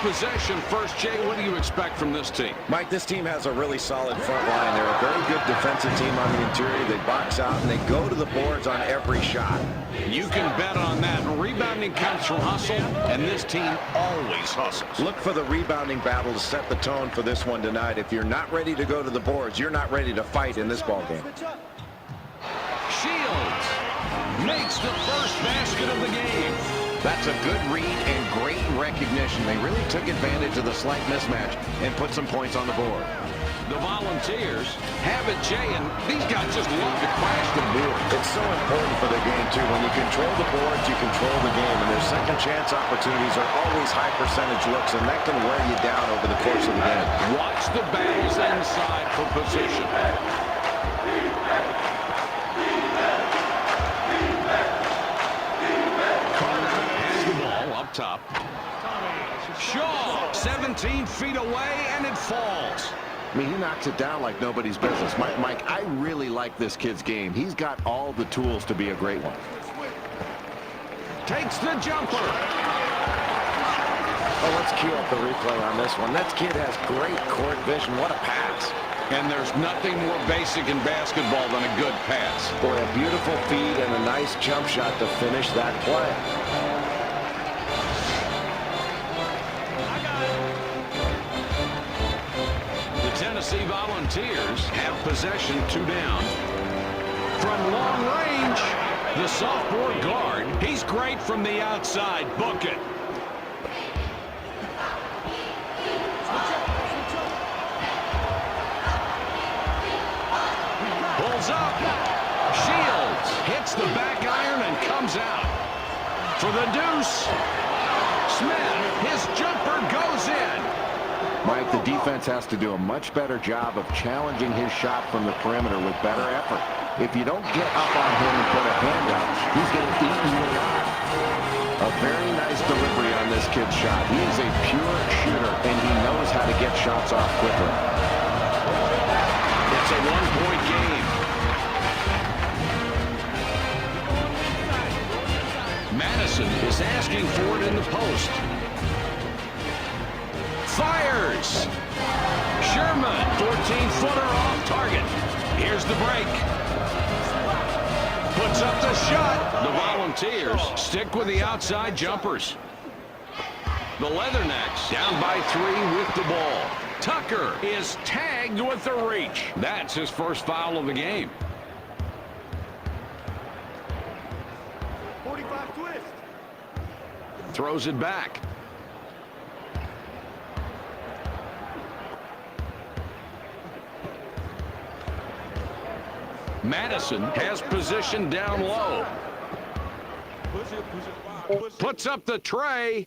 possession first. Jay, what do you expect from this team? Mike, this team has a really solid front line. They're a very good defensive team on the interior. They box out and they go to the boards on every shot. You can bet on that. Rebounding comes from hustle, and this team always hustles. Look for the rebounding battle to set the tone for this one tonight. If you're not ready to go to the boards, you're not ready to fight in this ballgame. Shields makes the first basket of the game. That's a good read and great recognition. They really took advantage of the slight mismatch and put some points on the board. The Volunteers have it, Jay, and these guys just love to crash the board. It's so important for the game, too. When you control the boards, you control the game. And their second chance opportunities are always high percentage looks, and that can wear you down over the course of the game. Watch the battles inside for position. Up top. Shaw, 17 feet away, and it falls. I mean, he knocks it down like nobody's business. Mike, I really like this kid's game. He's got all the tools to be a great one. Takes the jumper. Oh, let's cue up the replay on this one. That kid has great court vision. What a pass. And there's nothing more basic in basketball than a good pass. Boy, a beautiful feed and a nice jump shot to finish that play. Tennessee Volunteers have possession, 2 down. From long range, the sophomore guard. He's great from the outside. Book it. Pulls up. Shields hits the back iron and comes out. For the deuce. Smith, his jumper goes in. Mike, the defense has to do a much better job of challenging his shot from the perimeter with better effort. If you don't get up on him and put a hand out, he's going to eat you alive. A very nice delivery on this kid's shot. He is a pure shooter, and he knows how to get shots off quickly. It's a 1-point game. Madison is asking for it in the post. Fires. Sherman, 14-footer off target. Here's the break. Puts up the shot. The Volunteers stick with the outside jumpers. The Leathernecks down by 3 with the ball. Tucker is tagged with the reach. That's his first foul of the game. 45 twist. Throws it back. Madison has position down low. Puts up the tray.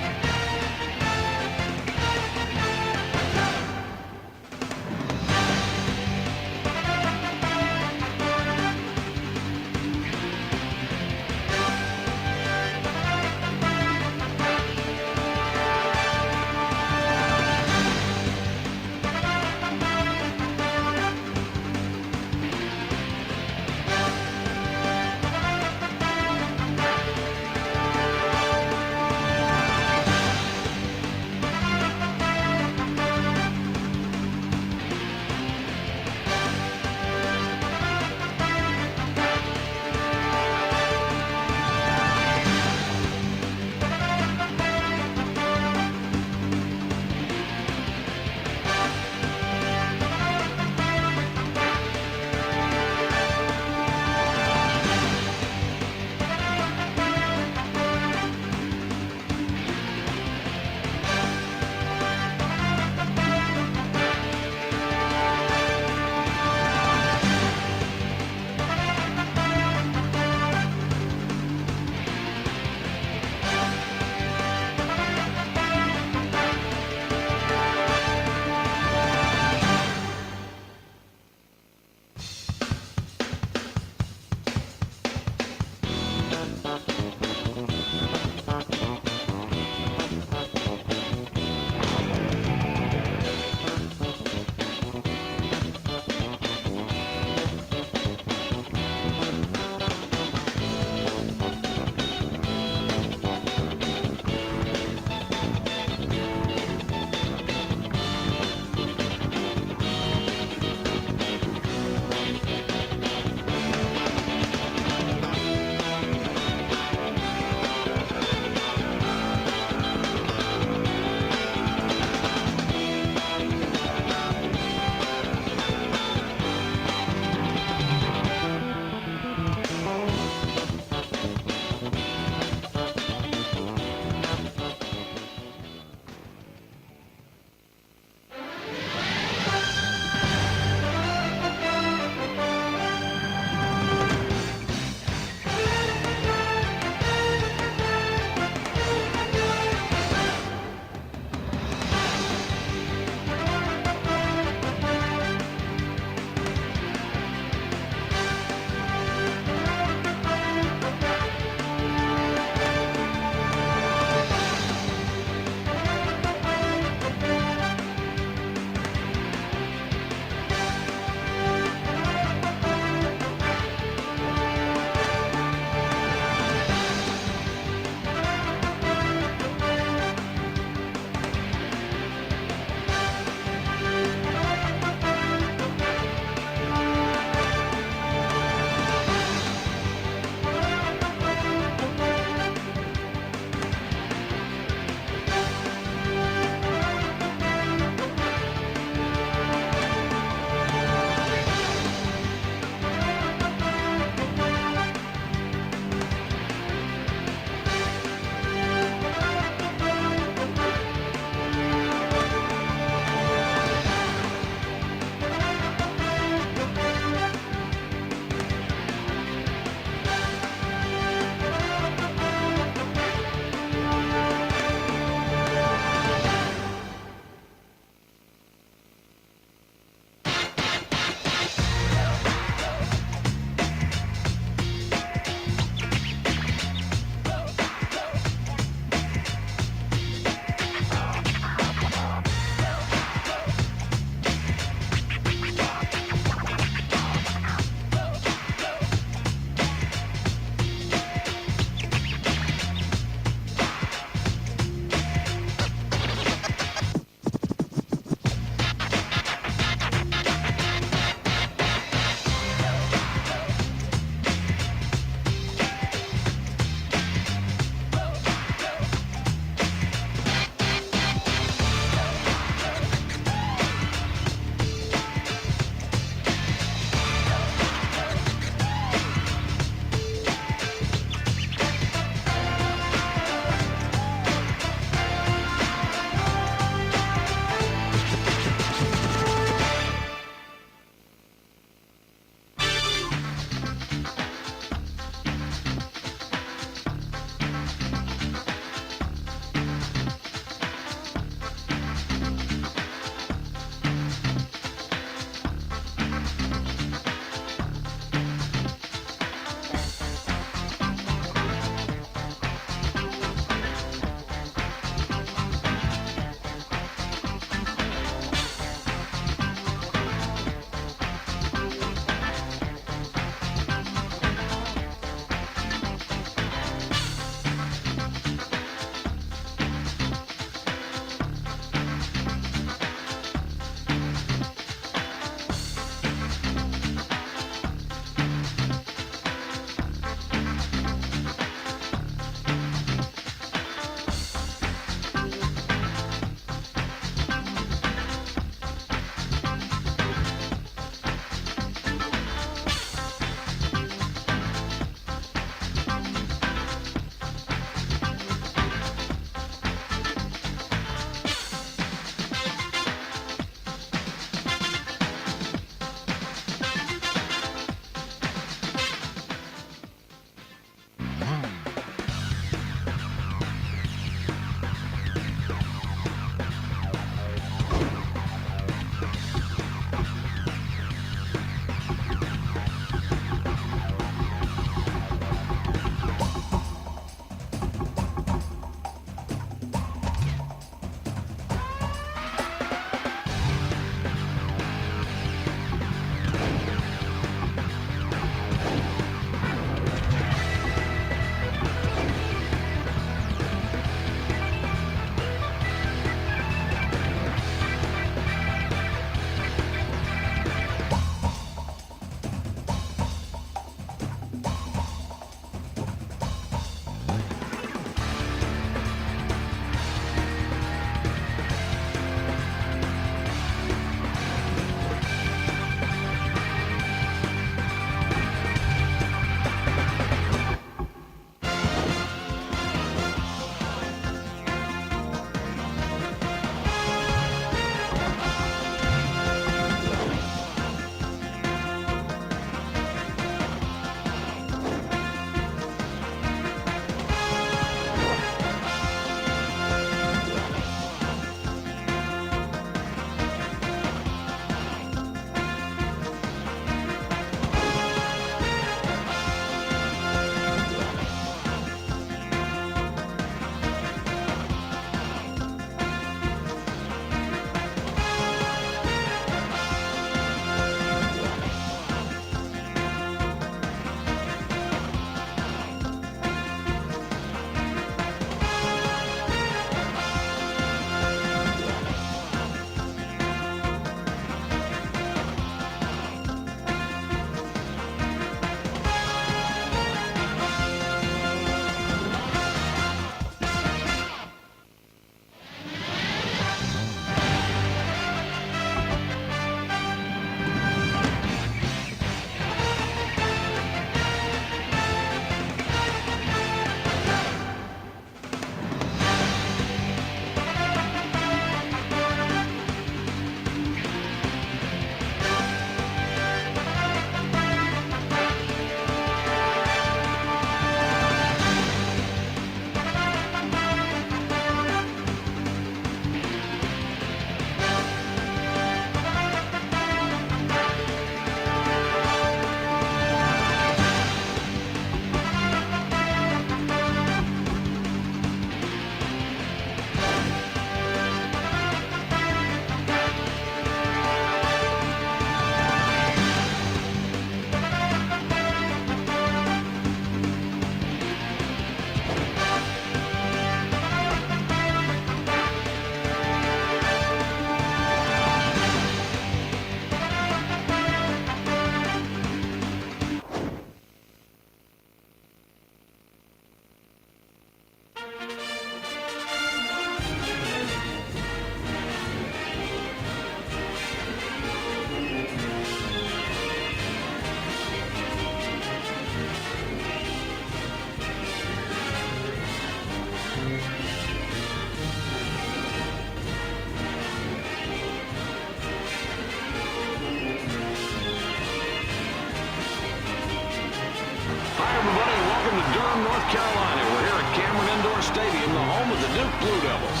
Carolina. We're here at Cameron Indoor Stadium, the home of the Duke Blue Devils.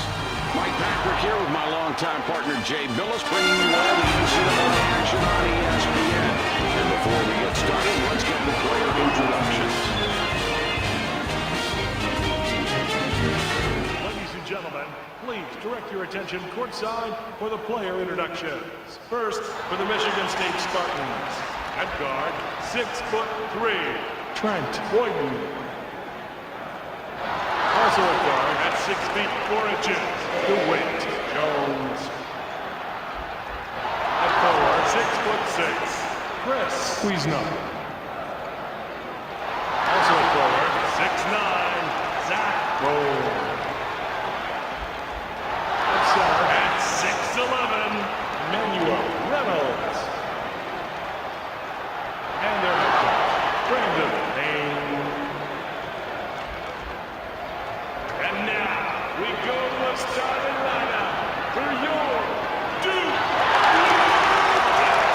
Mike Patrick here with my longtime partner, Jay Billis, bringing you all the NCAA action on ESPN. And before we get started, let's get the player introductions. Ladies and gentlemen, please direct your attention courtside for the player introductions. First, for the Michigan State Spartans, at guard, 6'3", Trent Boyden. Also at guard, at 6 feet 4 inches, DeWitt Jones. At forward, 6'6", Chris Cuisinart. Also at forward, 6'9", Zach Rose. At center, at 6'11", Manuel Reynolds. And their head coach, Brandon Payne. And now, we go to a starting lineup for your Duke Blue Devils.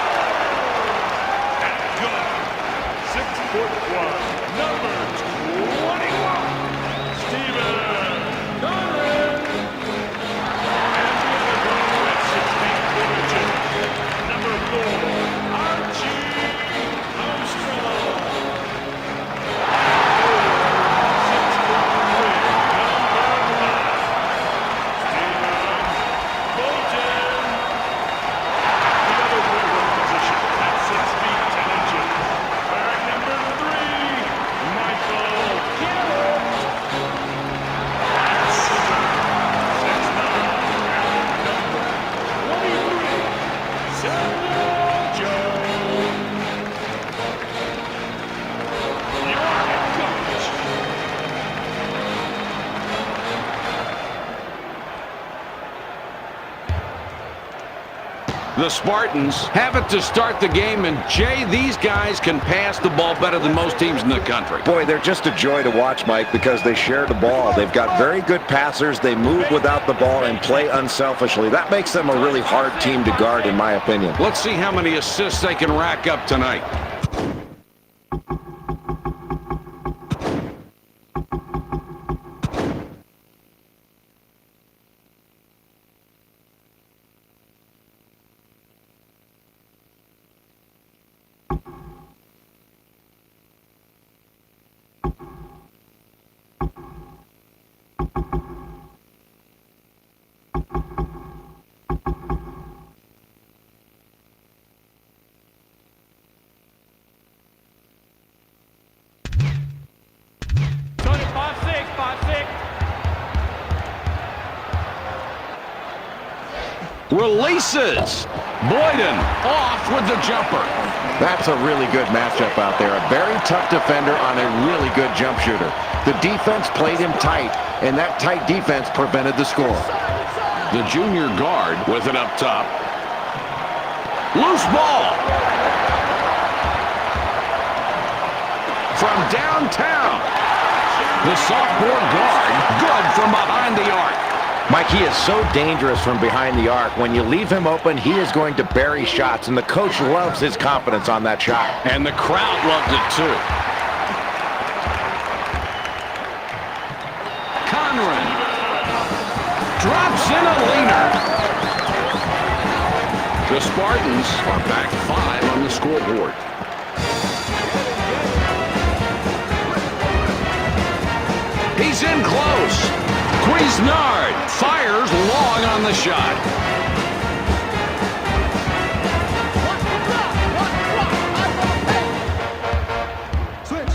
At guard, 6'1", number 21, Stephen Garland. And the other guard at 6 feet 4 inches, number 4, Archie Armstrong. The Spartans have it to start the game, and Jay, these guys can pass the ball better than most teams in the country. Boy, they're just a joy to watch, Mike, because they share the ball. They've got very good passers. They move without the ball and play unselfishly. That makes them a really hard team to guard, in my opinion. Let's see how many assists they can rack up tonight. Releases. Boyden off with the jumper. That's a really good matchup out there. A very tough defender on a really good jump shooter. The defense played him tight, and that tight defense prevented the score. The junior guard with it up top. Loose ball. From downtown. The sophomore guard, good from behind the arc. Mike, he is so dangerous from behind the arc. When you leave him open, he is going to bury shots, and the coach loves his confidence on that shot. And the crowd loved it too. Conran drops in a leaner. The Spartans are back 5 on the scoreboard. He's in close. Cuisinart fires long on the shot.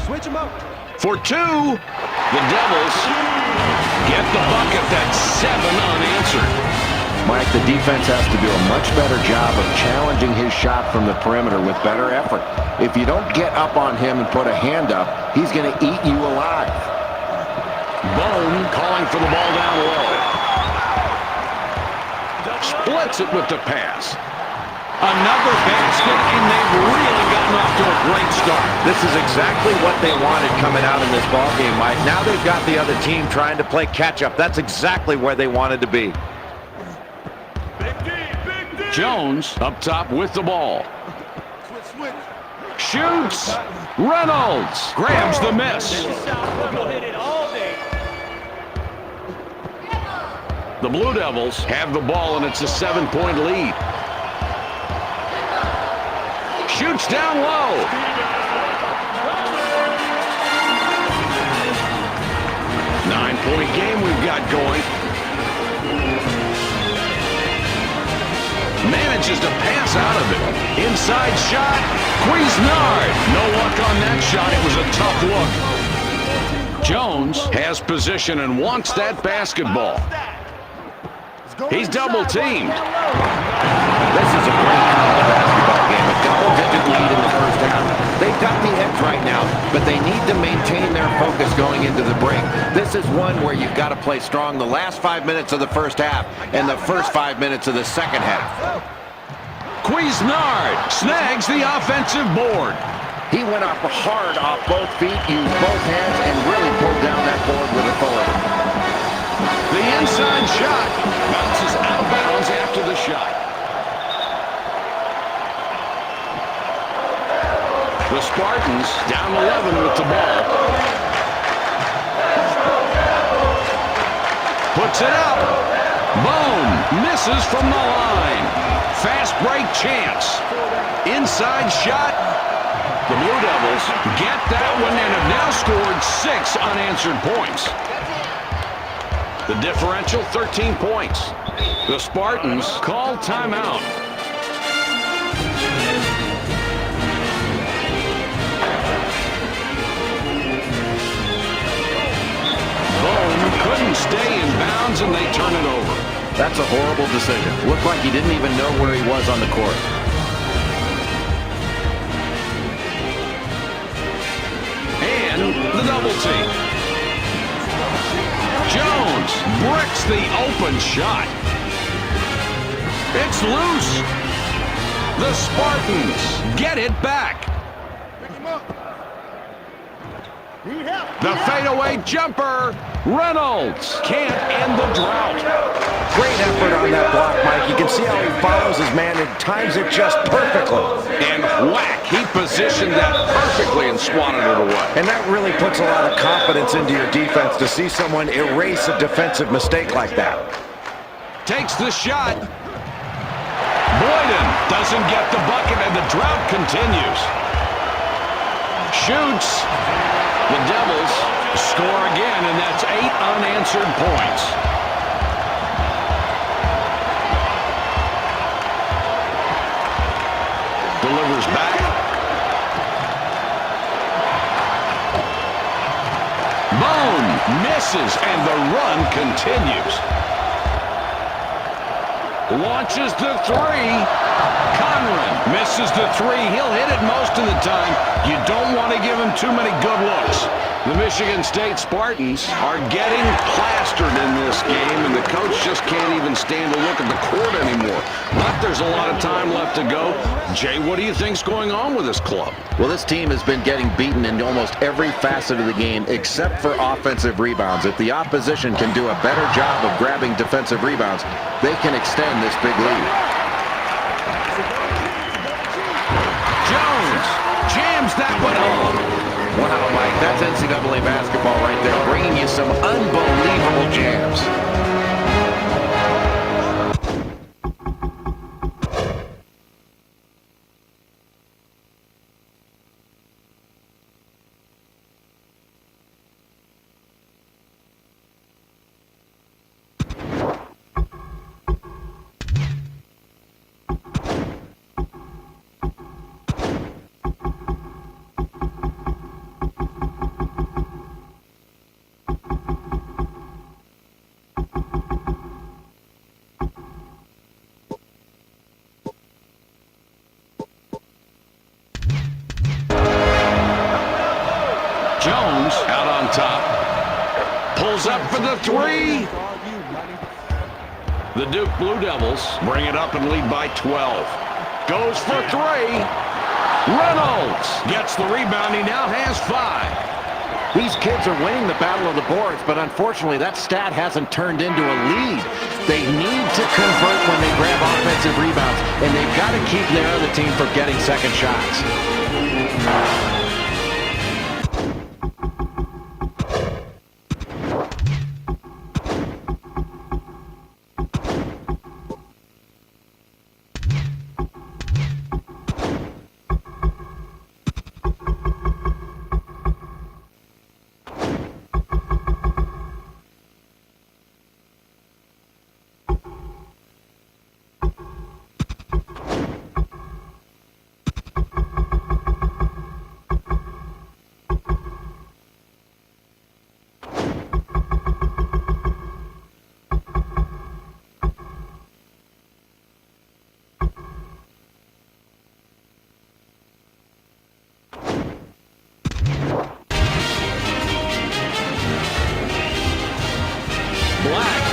Switch him out. For 2, the Devils get the bucket. That's 7 unanswered. Mike, the defense has to do a much better job of challenging his shot from the perimeter with better effort. If you don't get up on him and put a hand up, he's going to eat you alive. Bone calling for the ball down low. Splits it with the pass. Another basket, and they've really gotten off to a great start. This is exactly what they wanted coming out in this ballgame, Mike. Now they've got the other team trying to play catch-up. That's exactly where they wanted to be. Jones up top with the ball. Switch. Shoots. Reynolds grabs the miss. The Blue Devils have the ball, and it's a 7-point lead. Shoots down low. Nine-point game we've got going. Manages to pass out of it. Inside shot. Cuisinart. No luck on that shot. It was a tough look. Jones has position and wants that basketball. He's double-teamed. This is a great college basketball game. A double-digit lead in the first half. They've got the edge right now, but they need to maintain their focus going into the break. This is one where you've got to play strong the last 5 minutes of the first half and the first 5 minutes of the second half. Cuisinart snags the offensive board. He went up hard off both feet, used both hands, and really pulled down that board with authority. The inside shot bounces out of bounds after the shot. The Spartans down 11 with the ball. Puts it up. Bone misses from the line. Fast break chance. Inside shot. The Blue Devils get that one and have now scored 6 unanswered points. The differential, 13 points. The Spartans call timeout. Bone couldn't stay in bounds, and they turn it over. That's a horrible decision. Looked like he didn't even know where he was on the court. And the double team. Jones bricks the open shot. It's loose. The Spartans get it back. The fadeaway jumper. Reynolds can't end the drought. Great effort on that block, Mike. You can see how he follows his man and times it just perfectly. And whack, he positioned that perfectly and swatted it away. And that really puts a lot of confidence into your defense to see someone erase a defensive mistake like that. Takes the shot. Boyden doesn't get the bucket, and the drought continues. Shoots. The Devils score again, and that's 8 unanswered points. Delivers back. Bone misses, and the run continues. Launches the three. Conran misses the three. He'll hit it most of the time. You don't want to give him too many good looks. The Michigan State Spartans are getting plastered in this game, and the coach just can't even stand to look at the court anymore. But there's a lot of time left to go. Jay, what do you think's going on with this club? Well, this team has been getting beaten in almost every facet of the game except for offensive rebounds. If the opposition can do a better job of grabbing defensive rebounds, they can extend this big lead. Jones jams that one home. Wow, Mike, that's NCAA basketball right there, bringing you some unbelievable jams. Jones out on top. Pulls up for the three. The Duke Blue Devils bring it up and lead by 12. Goes for three. Reynolds gets the rebound. He now has 5. These kids are winning the battle of the boards, but unfortunately that stat hasn't turned into a lead. They need to convert when they grab offensive rebounds, and they've got to keep their other team from getting second shots.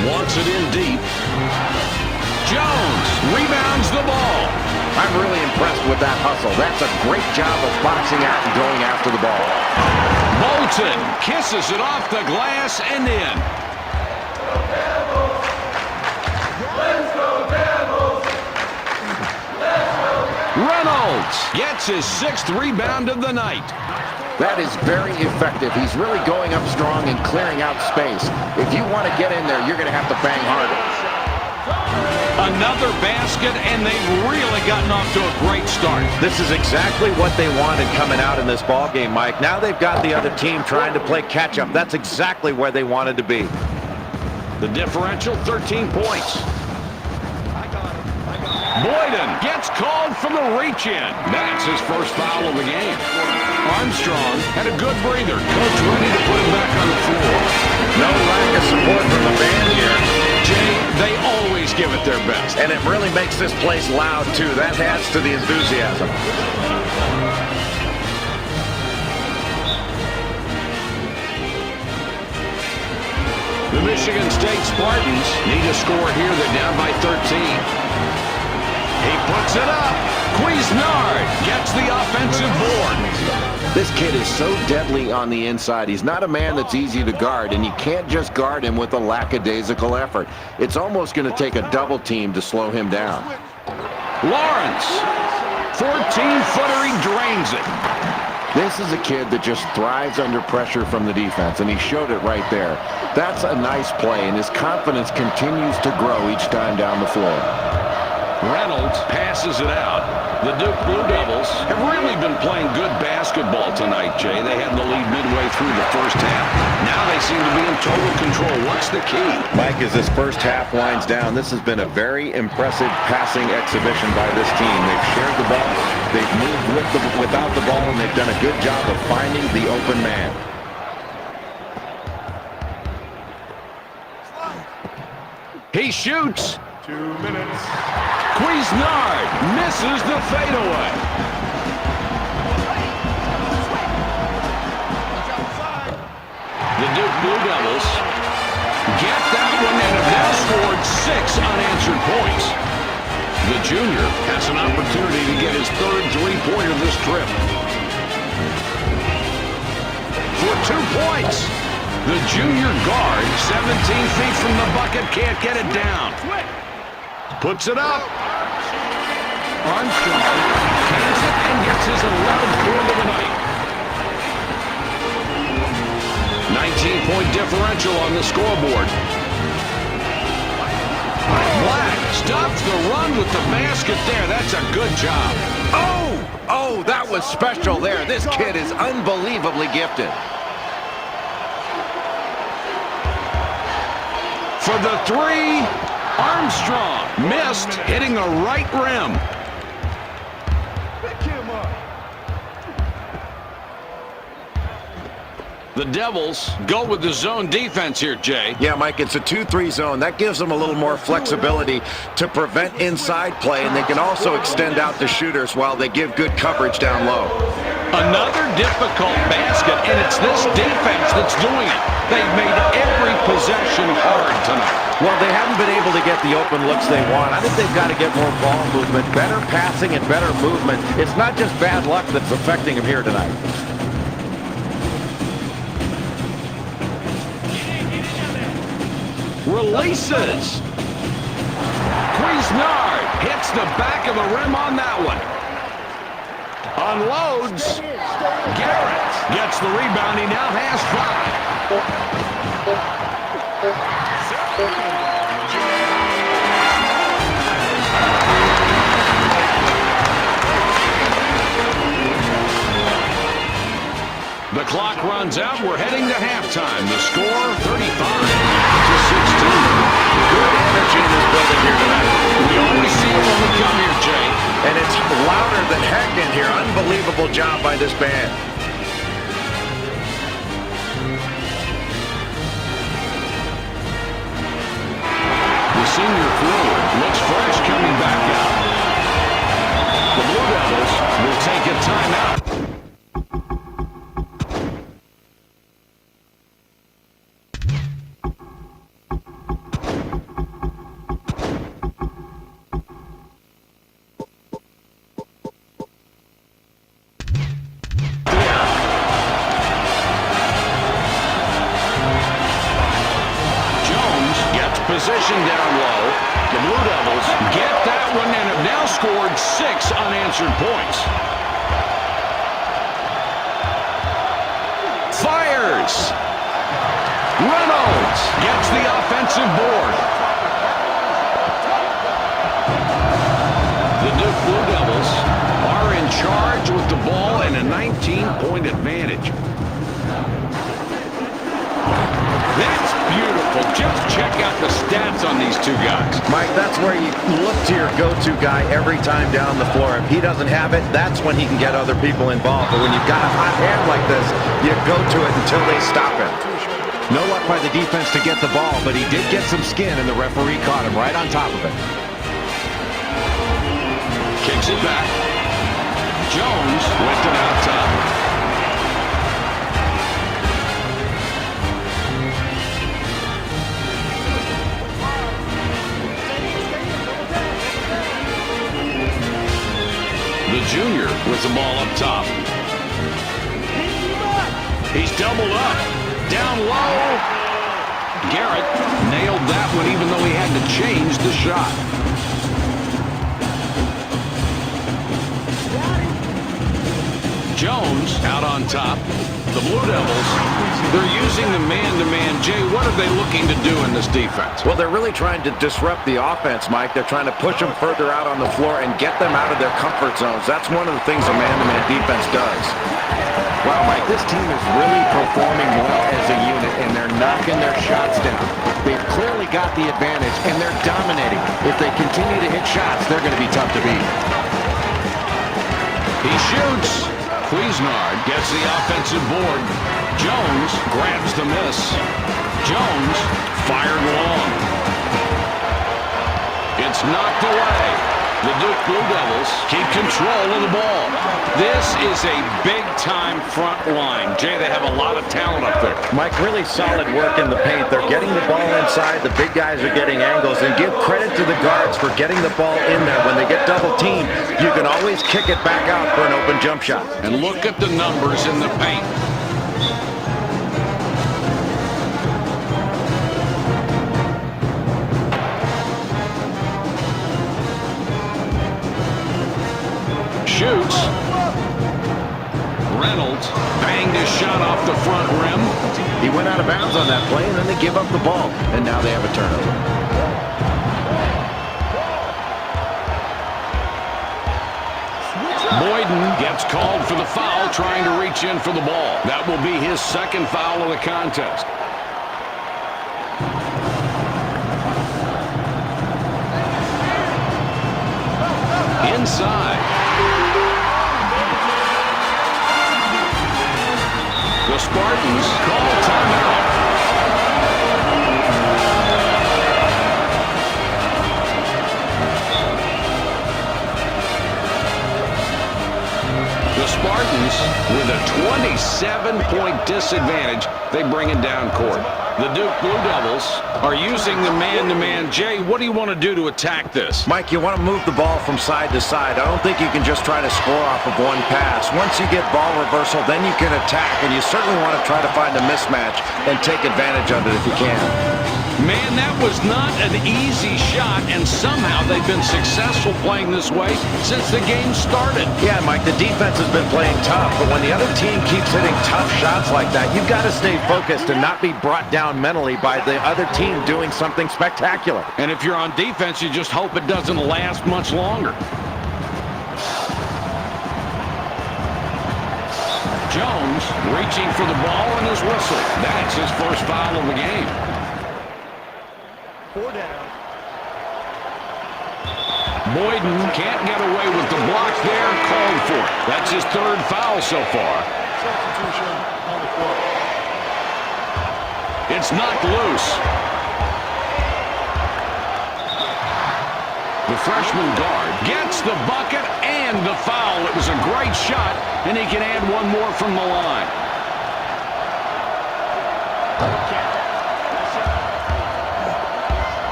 Wants it in deep. Jones rebounds the ball. I'm really impressed with that hustle. That's a great job of boxing out and going after the ball. Bolton kisses it off the glass and in. Reynolds gets his 6th rebound of the night. That is very effective. He's really going up strong and clearing out space. If you want to get in there, you're going to have to bang harder. Another basket, and they've really gotten off to a great start. This is exactly what they wanted coming out in this ball game, Mike. Now they've got the other team trying to play catch-up. That's exactly where they wanted to be. The differential, 13 points. Boyden gets called for the reach-in. That's his first foul of the game. Armstrong had a good breather. Coach ready to put him back on the floor. No lack of support from the band here. Jay, they always give it their best. And it really makes this place loud, too. That adds to the enthusiasm. The Michigan State Spartans need a score here. They're down by 13. He puts it up. Cuisinart gets the offensive board. This kid is so deadly on the inside. He's not a man that's easy to guard, and you can't just guard him with a lackadaisical effort. It's almost going to take a double team to slow him down. Lawrence, 14-footer, he drains it. This is a kid that just thrives under pressure from the defense, and he showed it right there. That's a nice play, and his confidence continues to grow each time down the floor. Reynolds passes it out. The Duke Blue Devils have really been playing good basketball tonight, Jay. They had the lead midway through the first half. Now they seem to be in total control. What's the key? Mike, as this first half winds down, this has been a very impressive passing exhibition by this team. They've shared the ball, they've moved without the ball, and they've done a good job of finding the open man. He shoots. 2 minutes. Cuisinart misses the fadeaway. The Duke Blue Devils get that one and have now scored 6 unanswered points. The junior has an opportunity to get his 3rd three-pointer this trip. For 2 points, the junior guard, 17 feet from the bucket, can't get it down. Puts it up. Armstrong has it and gets his 11th point of the night. 19-point differential on the scoreboard. Black stops the run with the basket there. That's a good job. Oh, that was special there. This kid is unbelievably gifted. For the 3, Armstrong missed, hitting the right rim. The Devils go with the zone defense here, Jay. Yeah, Mike, it's a 2-3 zone. That gives them a little more flexibility to prevent inside play, and they can also extend out the shooters while they give good coverage down low. Another difficult basket, and it's this defense that's doing it. They've made every possession hard tonight. Well, they haven't been able to get the open looks they want. I think they've got to get more ball movement, better passing and better movement. It's not just bad luck that's affecting them here tonight. Releases. Cuisinart hits the back of the rim on that one. Unloads. Garrett gets the rebound. He now has 5. The clock runs out. We're heading to halftime. The score, 35-16. Good energy in this building here tonight. We always see it when we come here, Jay. And it's louder than heck in here. Unbelievable job by this band. The senior forward looks fresh coming back out. The Blue Devils will take a timeout. Position down low. The Blue Devils get that one and have now scored 6 unanswered points. Fires. Reynolds gets the offensive board. The Duke Blue Devils are in charge with the ball and a 19-point advantage. That's beautiful. Just check out the stats on these two guys. Mike, that's where you look to your go-to guy every time down the floor. If he doesn't have it, that's when he can get other people involved. But when you've got a hot hand like this, you go to it until they stop him. No luck by the defense to get the ball, but he did get some skin, and the referee caught him right on top of it. Kicks it back. Jones with it out top. The junior with the ball up top. He's doubled up. Down low. Garrett nailed that one even though he had to change the shot. Jones out on top. The Blue Devils, they're using the man-to-man. Jay, what are they looking to do in this defense? Well, they're really trying to disrupt the offense, Mike. They're trying to push them further out on the floor and get them out of their comfort zones. That's one of the things a man-to-man defense does. Wow, Mike, this team is really performing well as a unit, and they're knocking their shots down. They've clearly got the advantage, and they're dominating. If they continue to hit shots, they're going to be tough to beat. He shoots. Cuisinart gets the offensive board. Jones grabs the miss. Jones fired long. It's knocked away. The Duke Blue Devils keep control of the ball. This is a big-time front line. Jay, they have a lot of talent up there. Mike, really solid work in the paint. They're getting the ball inside. The big guys are getting angles. And give credit to the guards for getting the ball in there. When they get double-teamed, you can always kick it back out for an open jump shot. And look at the numbers in the paint. Shoots. Reynolds banged his shot off the front rim. He went out of bounds on that play, and then they give up the ball. And now they have a turnover. Boyden gets called for the foul, trying to reach in for the ball. That will be his second foul of the contest. Inside. The Spartans call timeout. The Spartans, with a 27-point disadvantage, they bring it down court. The Duke Blue Devils are using the man-to-man. Jay, what do you want to do to attack this? Mike, you want to move the ball from side to side. I don't think you can just try to score off of one pass. Once you get ball reversal, then you can attack, and you certainly want to try to find a mismatch and take advantage of it if you can. Man, that was not an easy shot, and somehow they've been successful playing this way since the game started. Yeah, Mike, the defense has been playing tough, but when the other team keeps hitting tough shots like that, you've got to stay focused and not be brought down mentally by the other team doing something spectacular. And if you're on defense, you just hope it doesn't last much longer. Jones reaching for the ball and his whistle. That's his first foul of the game. 4 down. Boyden can't get away with the block there. Called for it. That's his third foul so far. Substitution on the court. It's knocked loose. The freshman guard gets the bucket and the foul. It was a great shot, and he can add one more from the line.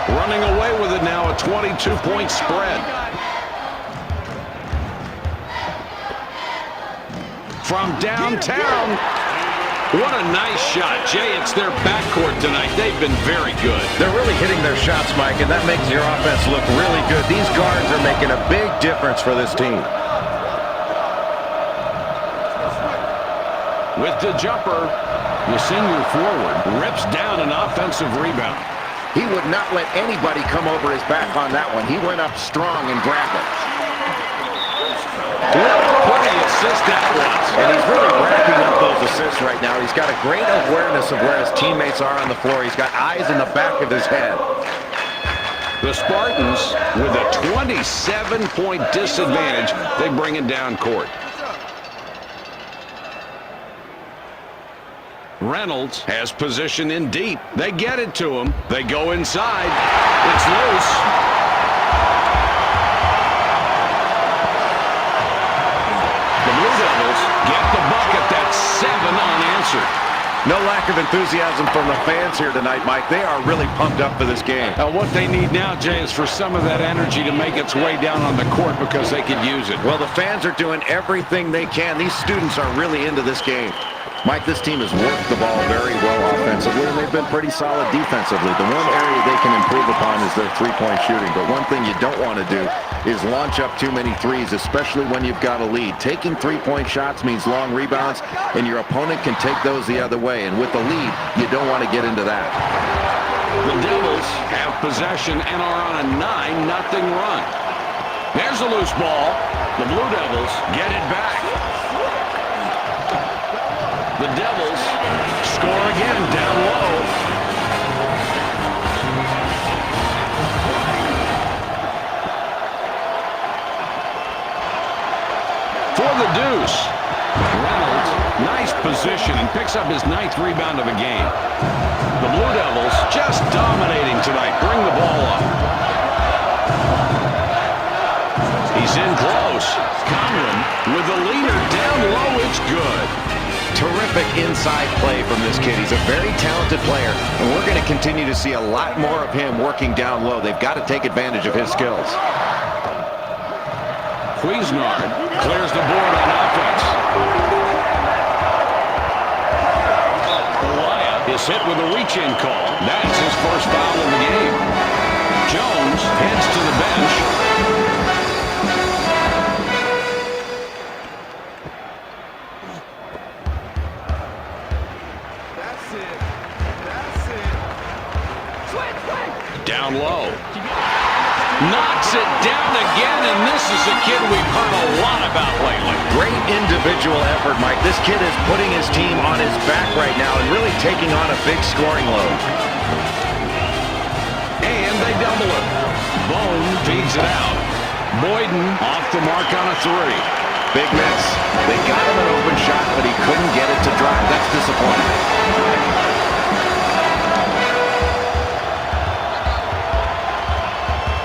Running away with it now, a 22-point spread. From downtown, what a nice shot. Jay, it's their backcourt tonight. They've been very good. They're really hitting their shots, Mike, and that makes your offense look really good. These guards are making a big difference for this team. With the jumper, the senior forward rips down an offensive rebound. He would not let anybody come over his back on that one. He went up strong and grabbed it. Pretty assist that was. And he's really racking up those assists right now. He's got a great awareness of where his teammates are on the floor. He's got eyes in the back of his head. The Spartans, with a 27-point disadvantage, they bring it down court. Reynolds has position in deep. They get it to him. They go inside. It's loose. The Blue Devils get the bucket. That's 7 unanswered. No lack of enthusiasm from the fans here tonight, Mike. They are really pumped up for this game. Now, what they need now, Jay, is for some of that energy to make its way down on the court because they could use it. Well, the fans are doing everything they can. These students are really into this game. Mike, this team has worked the ball very well offensively, and they've been pretty solid defensively. The one area they can improve upon is their three-point shooting. But one thing you don't want to do is launch up too many threes, especially when you've got a lead. Taking three-point shots means long rebounds, and your opponent can take those the other way. And with the lead, you don't want to get into that. The Devils have possession and are on a 9-0 run. There's a loose ball. The Blue Devils get it back. The Devils score again down low. For the deuce. Reynolds, nice position, and picks up his 9th rebound of the game. The Blue Devils just dominating tonight. Bring the ball up. He's in close. Conlon with the leader down low. It's good. Terrific inside play from this kid. He's a very talented player, and we're going to continue to see a lot more of him working down low. They've got to take advantage of his skills. Cuisinart clears the board on offense. Elia is hit with a reach-in call. That's his first foul of the game. Jones heads to the bench. Down low. Knocks it down again, and this is a kid we've heard a lot about lately. Great individual effort, Mike. This kid is putting his team on his back right now and really taking on a big scoring load. And they double it. Bone feeds it out. Boyden off the mark on a 3. Big miss. They got him an open shot, but he couldn't get it to drive. That's disappointing.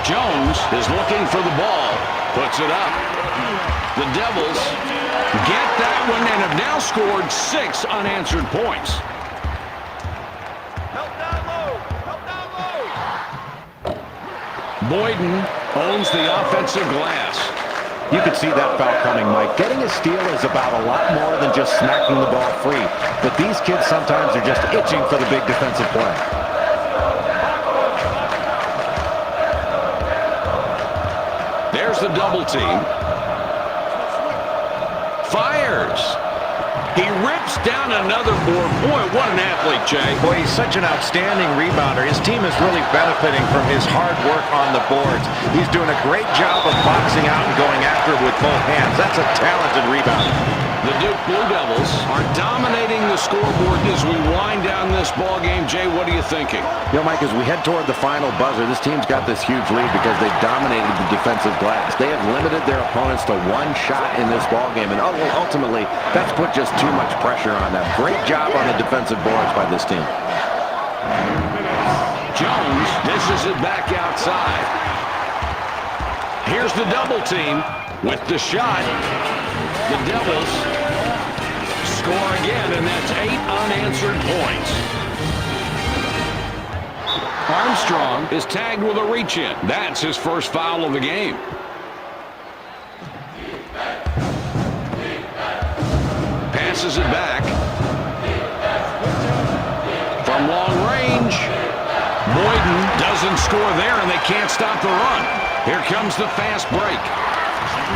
Jones is looking for the ball. Puts it up. The Devils get that one and have now scored 6 unanswered points. Help down low. Help down low. Boyden owns the offensive glass. You could see that foul coming, Mike. Getting a steal is about a lot more than just smacking the ball free. But these kids sometimes are just itching for the big defensive play. Here's the double team. Fires. He rips down another board. Boy, what an athlete, Jay. Boy, he's such an outstanding rebounder. His team is really benefiting from his hard work on the boards. He's doing a great job of boxing out and going after it with both hands. That's a talented rebounder. The Duke Blue Devils are dominating the scoreboard as we wind down this ball game. Jay, what are you thinking? You know, Mike, as we head toward the final buzzer, this team's got this huge lead because they've dominated the defensive glass. They have limited their opponents to one shot in this ball game, and ultimately, that's put just too much pressure on them. Great job on the defensive boards by this team. Jones dishes it back outside. Here's the double team with the shot. The Devils score again, and that's 8 unanswered points. Armstrong is tagged with a reach-in. That's his first foul of the game. Passes it back. From long range. Boyden doesn't score there, and they can't stop the run. Here comes the fast break.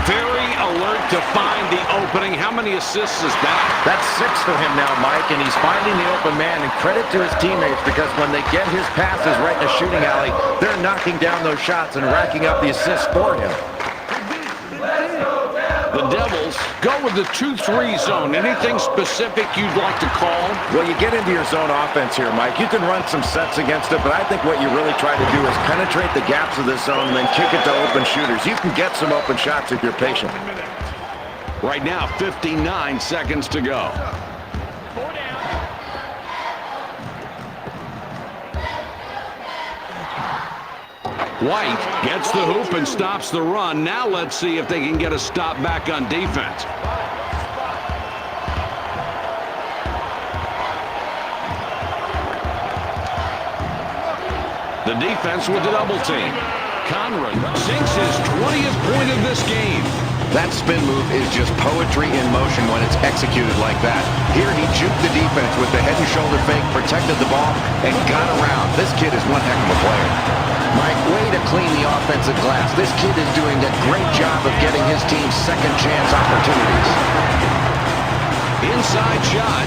Very alert to find the opening. How many assists is that? That's 6 for him now, Mike, and he's finding the open man. And credit to his teammates, because when they get his passes right in the shooting alley, they're knocking down those shots and racking up the assists for him. The Devils go with the 2-3 zone. Anything specific you'd like to call? Well, you get into your zone offense here, Mike. You can run some sets against it, but I think what you really try to do is penetrate the gaps of this zone and then kick it to open shooters. You can get some open shots if you're patient. Right now, 59 seconds to go. White gets the hoop and stops the run. Now let's see if they can get a stop back on defense. The defense with the double team. Conrad sinks his 20th point of this game. That spin move is just poetry in motion when it's executed like that. Here he juked the defense with the head and shoulder fake, protected the ball, and got around. This kid is one heck of a player. Mike, way to clean the offensive glass. This kid is doing a great job of getting his team second chance opportunities. Inside shot.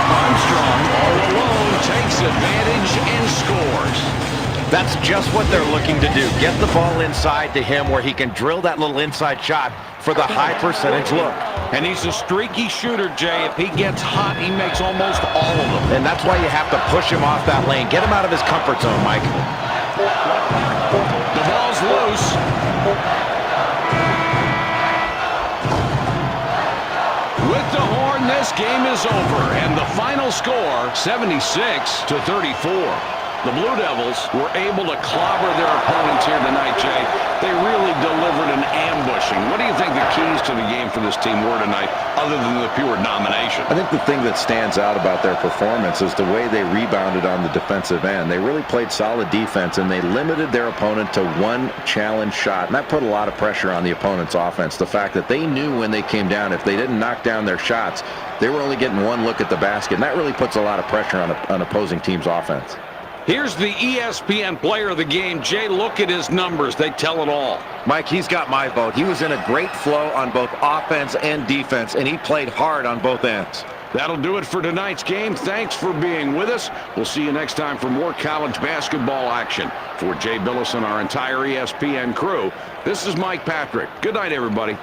Armstrong all alone takes advantage and scores. That's just what they're looking to do. Get the ball inside to him where he can drill that little inside shot for the high percentage look. And he's a streaky shooter, Jay. If he gets hot, he makes almost all of them. And that's why you have to push him off that lane. Get him out of his comfort zone, Mike. The ball's loose. With the horn, this game is over. And the final score, 76-34. The Blue Devils were able to clobber their opponents here tonight, Jay. They really delivered an ambushing. What do you think the keys to the game for this team were tonight, other than the pure domination? I think the thing that stands out about their performance is the way they rebounded on the defensive end. They really played solid defense, and they limited their opponent to one challenge shot. And that put a lot of pressure on the opponent's offense. The fact that they knew when they came down, if they didn't knock down their shots, they were only getting one look at the basket. And that really puts a lot of pressure on opposing teams' offense. Here's the ESPN player of the game. Jay, look at his numbers. They tell it all. Mike, he's got my vote. He was in a great flow on both offense and defense, and he played hard on both ends. That'll do it for tonight's game. Thanks for being with us. We'll see you next time for more college basketball action. For Jay Billis and our entire ESPN crew, this is Mike Patrick. Good night, everybody.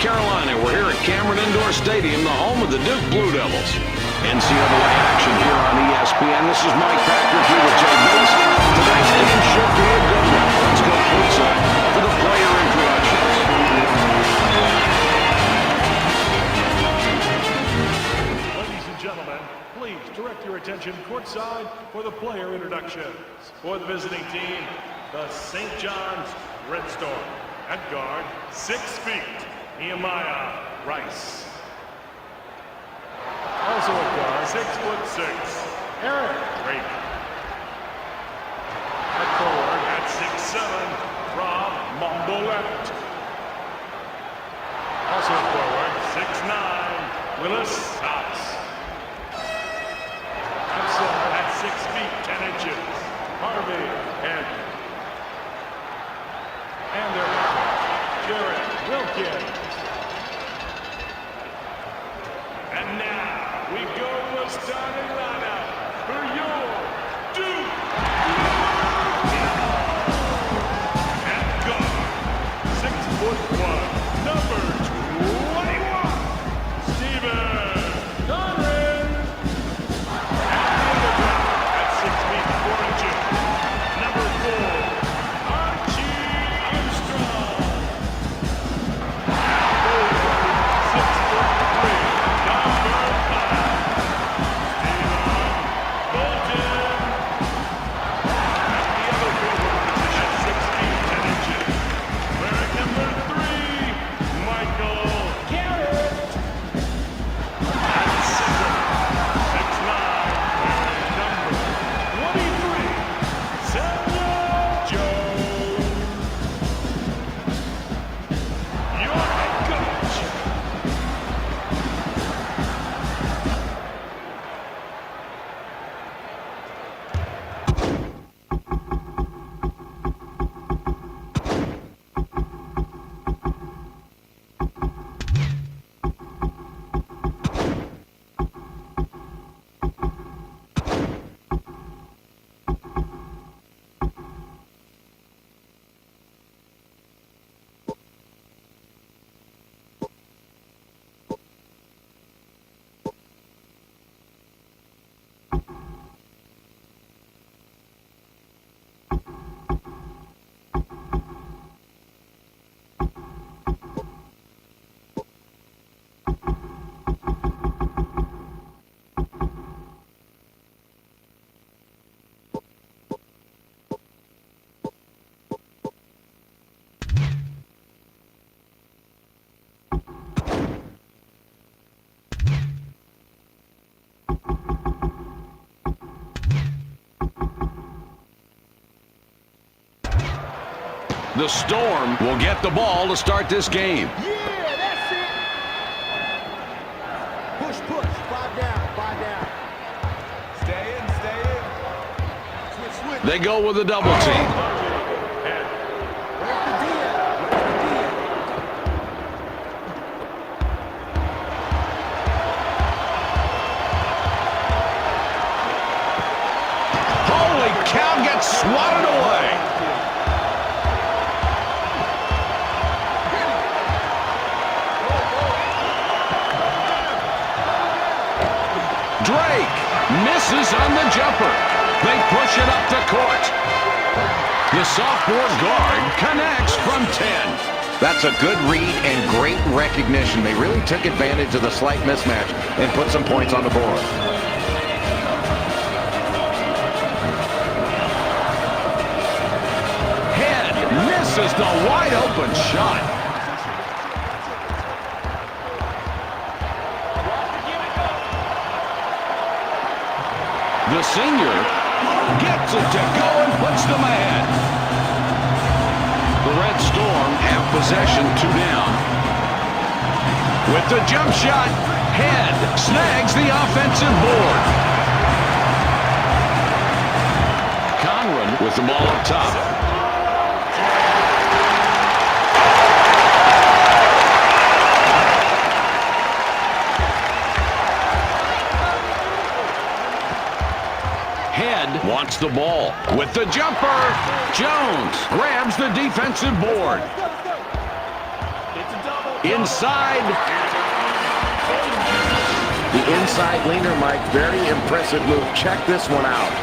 Carolina. We're here at Cameron Indoor Stadium, the home of the Duke Blue Devils. NCAA action here on ESPN. This is Mike Patrick here with Jay Billis. Tonight's game should be a good one. Let's go courtside for the player introductions. Ladies and gentlemen, please direct your attention courtside for the player introductions. For the visiting team, the St. John's Red Storm. At guard, 6 feet, Nehemiah Rice. Also at guard, 6'6", Eric Drake. At forward, at 6'7", Rob Mombolet. Also at forward, 6'9", Willis Sox. At center, at 6 feet, 10 inches, Harvey Head. And their Jared Wilkins. And now we go to the starting lineup for your Duke. At guard, 6'1", number 21, Stephen Conran. At the other guard, at 6 feet 4 inches, number 4, Archie Armstrong. At forward, 6'3", number 5, Stephen Bolton. At the other forward position, 6 feet 10 inches, wearing number 3, Michael Garrett. At center, 6'9", wearing number 23, Samuel Jones. Your head coach. The Storm will get the ball to start this game. Yeah, that's it. Push, push. 5 down, 5 down. Stay in, stay in. Switch, switch. They go with a double team. Where's the D at? Where's the D at? Holy cow, gets swatted away. Drake misses on the jumper. They push it up the court. The sophomore guard connects from 10. That's a good read and great recognition. They really took advantage of the slight mismatch and put some points on the board. Head misses the wide open shot. The senior gets it to go and puts them ahead. The Red Storm have possession, 2 down. With the jump shot, Head snags the offensive board. Conran with the ball up top. Head wants the ball. With the jumper, Jones grabs the defensive board. It's a double. Inside. The inside leaner, Mike. Very impressive move. Check this one out.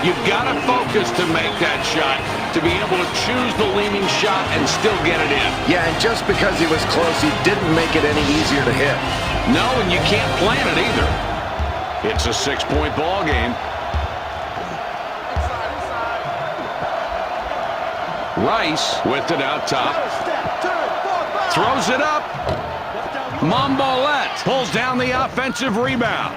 You've got to focus to make that shot, to be able to choose the leaning shot and still get it in. Yeah, and just because he was close, he didn't make it any easier to hit. No, and you can't plan it either. It's a 6-point ball game. Rice with it out top. Throws it up. Mombolette pulls down the offensive rebound.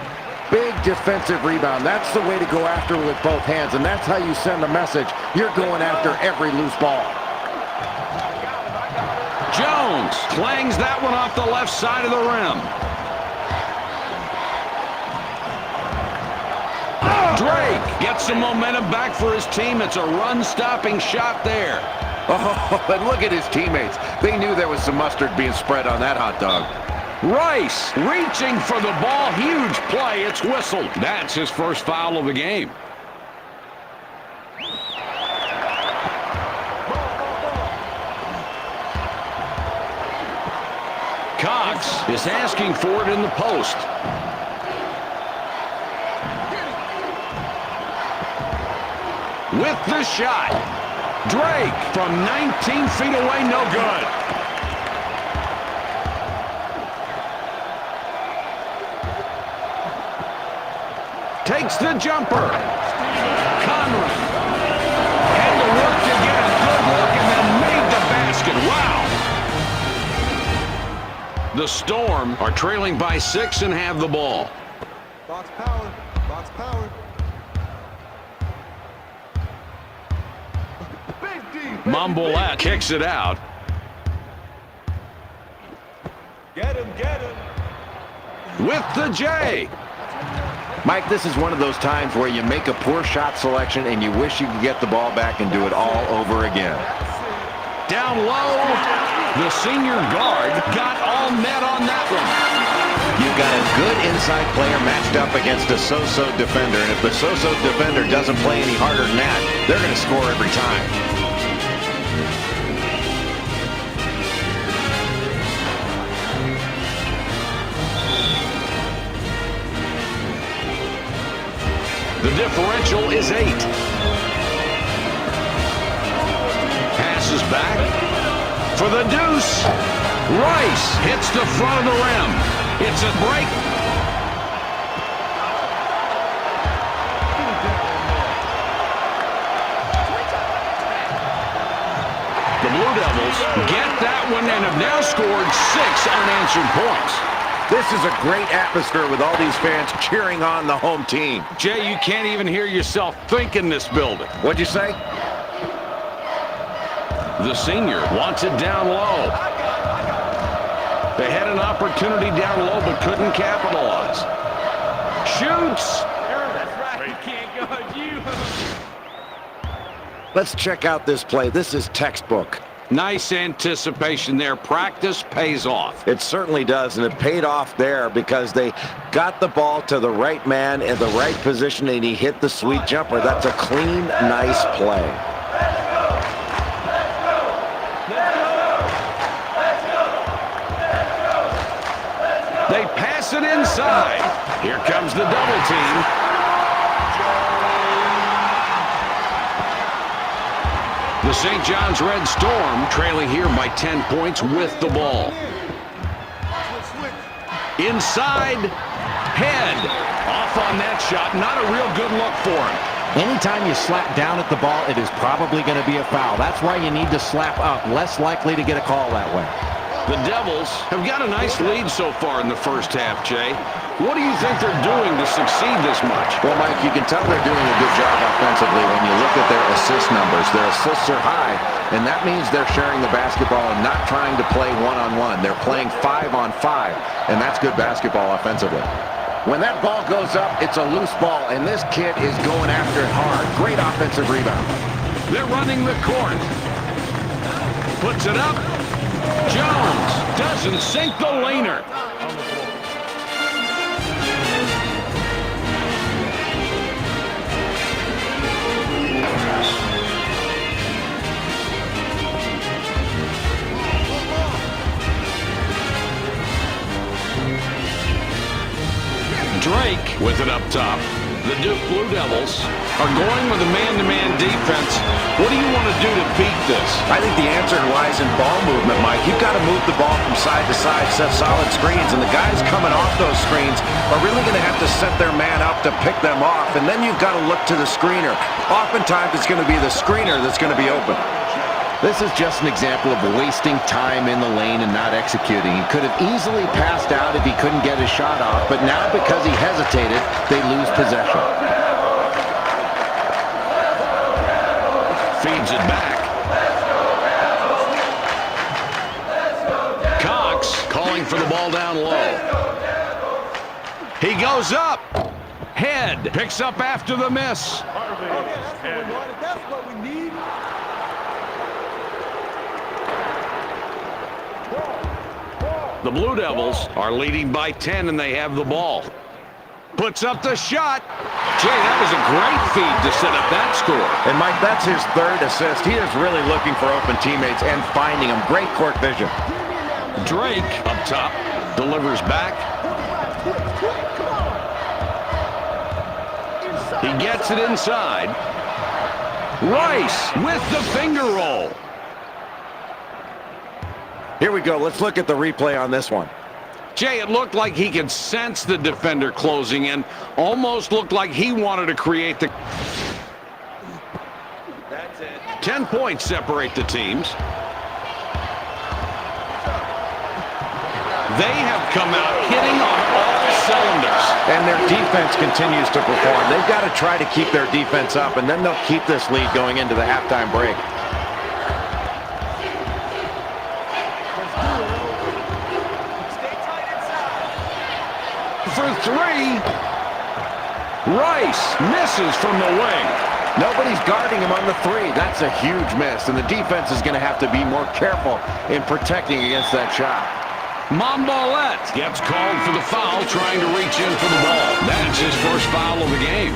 Big defensive rebound. That's the way to go after it with both hands, and that's how you send a message. You're going after every loose ball. Jones clangs that one off the left side of the rim. Drake gets some momentum back for his team. It's a run-stopping shot there. Oh, and look at his teammates. They knew there was some mustard being spread on that hot dog. Rice reaching for the ball. Huge play. It's whistled. That's his first foul of the game. Cox is asking for it in the post. With the shot. Drake from 19 feet away, no good. Takes the jumper. Conley had to work to get a good look and then made the basket. Wow. The Storm are trailing by 6 and have the ball. Box power. Box power. Mombolette kicks it out. Get him, get him. With the J. Mike, this is one of those times where you make a poor shot selection and you wish you could get the ball back and do it all over again. Down low. The senior guard got all net on that one. You've got a good inside player matched up against a so-so defender, and if the so-so defender doesn't play any harder than that, they're going to score every time. The differential is 8. Passes back for the deuce. Rice hits the front of the rim. It's a break. The Blue Devils get that one and have now scored 6 unanswered points. This is a great atmosphere with all these fans cheering on the home team. Jay, you can't even hear yourself think in this building. What'd you say? The senior wants it down low. They had an opportunity down low but couldn't capitalize. Shoots. That's right. You can't guard you. Let's check out this play. This is textbook. Nice anticipation there. Practice pays off. It certainly does, and it paid off there because they got the ball to the right man in the right position, and he hit the sweet jumper. That's a clean, nice play. They pass it inside. Here comes the double team. The St. John's Red Storm trailing here by 10 points with the ball. Inside, head. Off on that shot. Not a real good look for him. Anytime you slap down at the ball, it is probably going to be a foul. That's why you need to slap up. Less likely to get a call that way. The Devils have got a nice lead so far in the first half, Jay. What do you think they're doing to succeed this much? Well, Mike, you can tell they're doing a good job offensively when you look at their assist numbers. Their assists are high, and that means they're sharing the basketball and not trying to play one-on-one. They're playing 5-on-5, and that's good basketball offensively. When that ball goes up, it's a loose ball, and this kid is going after it hard. Great offensive rebound. They're running the court. Puts it up. Jones doesn't sink the laner. Drake with it up top. The Duke Blue Devils are going with a man-to-man defense. What do you want to do to beat this? I think the answer lies in ball movement, Mike. You've got to move the ball from side to side, set solid screens, and the guys coming off those screens are really going to have to set their man up to pick them off, and then you've got to look to the screener. Oftentimes, it's going to be the screener that's going to be open. This is just an example of wasting time in the lane and not executing. He could have easily passed out if he couldn't get his shot off, but now because he hesitated, they lose possession. Feeds it back. Cox calling for the ball down low. He goes up. Head picks up after the miss. That's what we need. The Blue Devils are leading by 10, and they have the ball. Puts up the shot. Jay, that was a great feed to set up that score. And, Mike, that's his third assist. He is really looking for open teammates and finding them. Great court vision. Drake up top delivers back. He gets it inside. Rice with the finger roll. Here we go. Let's look at the replay on this one. Jay, it looked like he could sense the defender closing in. Almost looked like he wanted to create the... That's it. 10 points separate the teams. They have come out hitting on all cylinders. And their defense continues to perform. They've got to try to keep their defense up, and then they'll keep this lead going into the halftime break. For three. Rice misses from the wing. Nobody's guarding him on the three. That's a huge miss, and the defense is going to have to be more careful in protecting against that shot. Mombolette gets called for the foul, trying to reach in for the ball. That's his first foul of the game.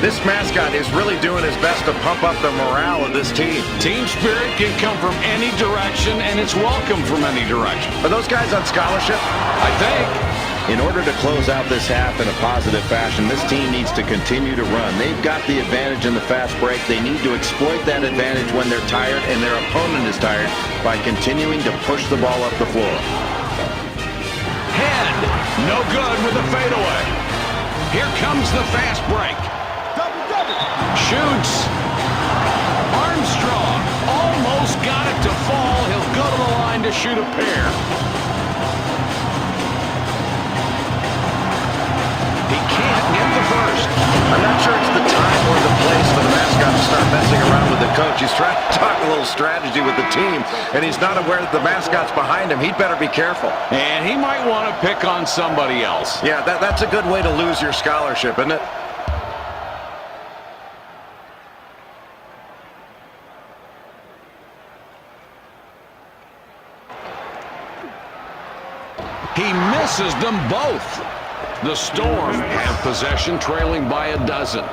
This mascot is really doing his best to pump up the morale of this team. Team spirit can come from any direction, and it's welcome from any direction. Are those guys on scholarship? I think. In order to close out this half in a positive fashion, this team needs to continue to run. They've got the advantage in the fast break. They need to exploit that advantage when they're tired and their opponent is tired by continuing to push the ball up the floor. Head, no good with a fadeaway. Here comes the fast break. Shoots. Armstrong almost got it to fall. He'll go to the line to shoot a pair. He can't get the first. I'm not sure it's the time or the place for the mascot to start messing around with the coach. He's trying to talk a little strategy with the team, and he's not aware that the mascot's behind him. He'd better be careful. And he might want to pick on somebody else. Yeah, that's a good way to lose your scholarship, isn't it? He misses them both. The Storm have possession, trailing by a dozen.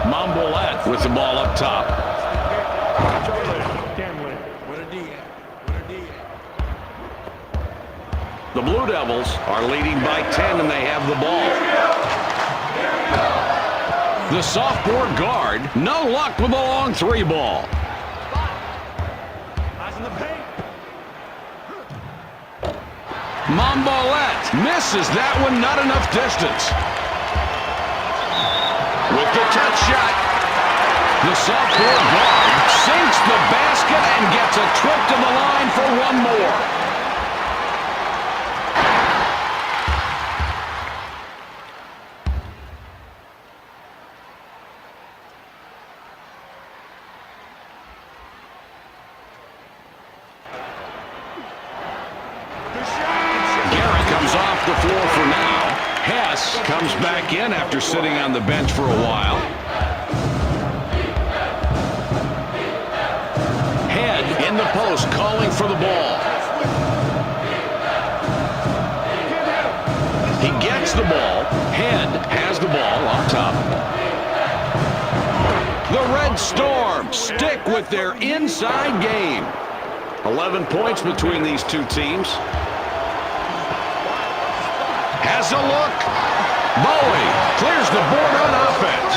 Mombolette with the ball up top. The Blue Devils are leading by 10, and they have the ball. The sophomore guard, no luck with a long three ball. Mombolette misses that one, not enough distance. With the touch shot, the sophomore guard sinks the basket and gets a trip to the line for one more. Off the floor for now. Hess comes back in after sitting on the bench for a while. Head in the post, calling for the ball. He gets the ball. Head has the ball on top. The Red Storm stick with their inside game. 11 points between these two teams. Has a look. Bowie clears the board on offense.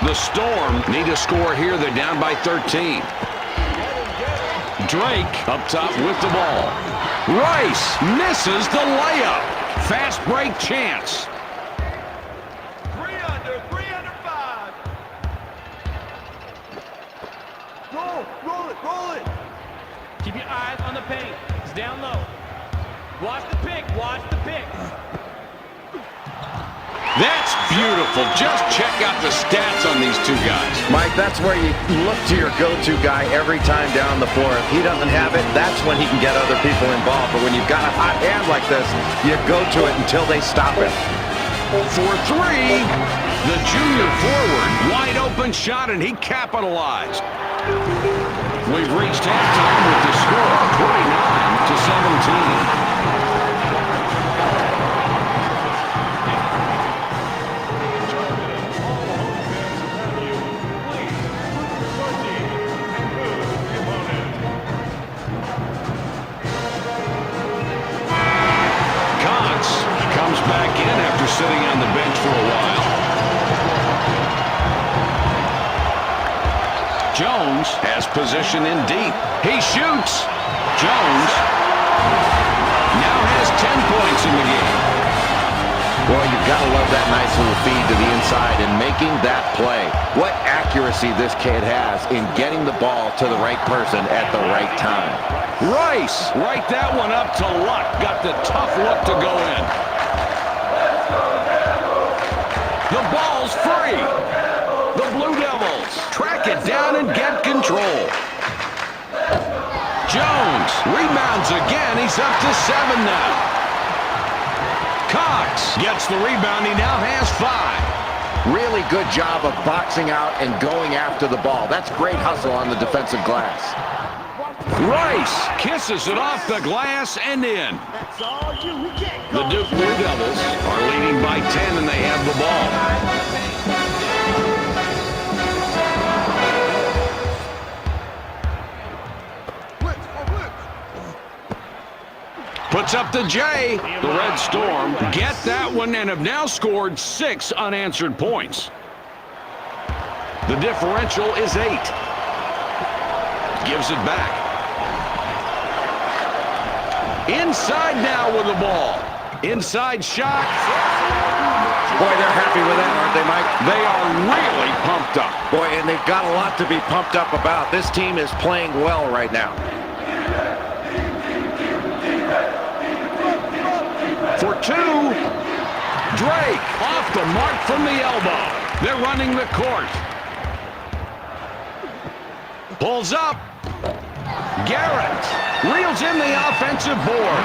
The Storm need a score here. They're down by 13. Drake up top with the ball. Rice misses the layup. Fast break chance. 3 under 5. Roll it. Keep your eyes on the paint. It's down low. Watch the pick. That's beautiful. Just check out the stats on these two guys. Mike, that's where you look to your go-to guy every time down the floor. If he doesn't have it, that's when he can get other people involved. But when you've got a hot hand like this, you go to it until they stop it. For three, the junior forward. Wide open shot, and he capitalized. We've reached halftime with the score, 29-17. Back in after sitting on the bench for a while. Jones has position in deep. He shoots. Jones now has 10 points in the game. Well, you've got to love that nice little feed to the inside and making that play. What accuracy this kid has in getting the ball to the right person at the right time. Rice, right that one up to Luck. Got the tough look to go in. The ball's free. The Blue Devils track it down and get control. Jones rebounds again. He's up to 7 now. Cox gets the rebound. He now has 5. Really good job of boxing out and going after the ball. That's great hustle on the defensive glass. Rice kisses it off the glass and in. The Duke Blue Devils are leading by 10, and they have the ball. Puts up the J. The Red Storm get that one and have now scored 6 unanswered points. The differential is 8. Gives it back. Inside now with the ball. Inside shot. Boy, they're happy with that, aren't they, Mike? They are really pumped up. Boy, and they've got a lot to be pumped up about. This team is playing well right now. For 2, Drake off the mark from the elbow. They're running the court. Pulls up. Garrett reels in the offensive board.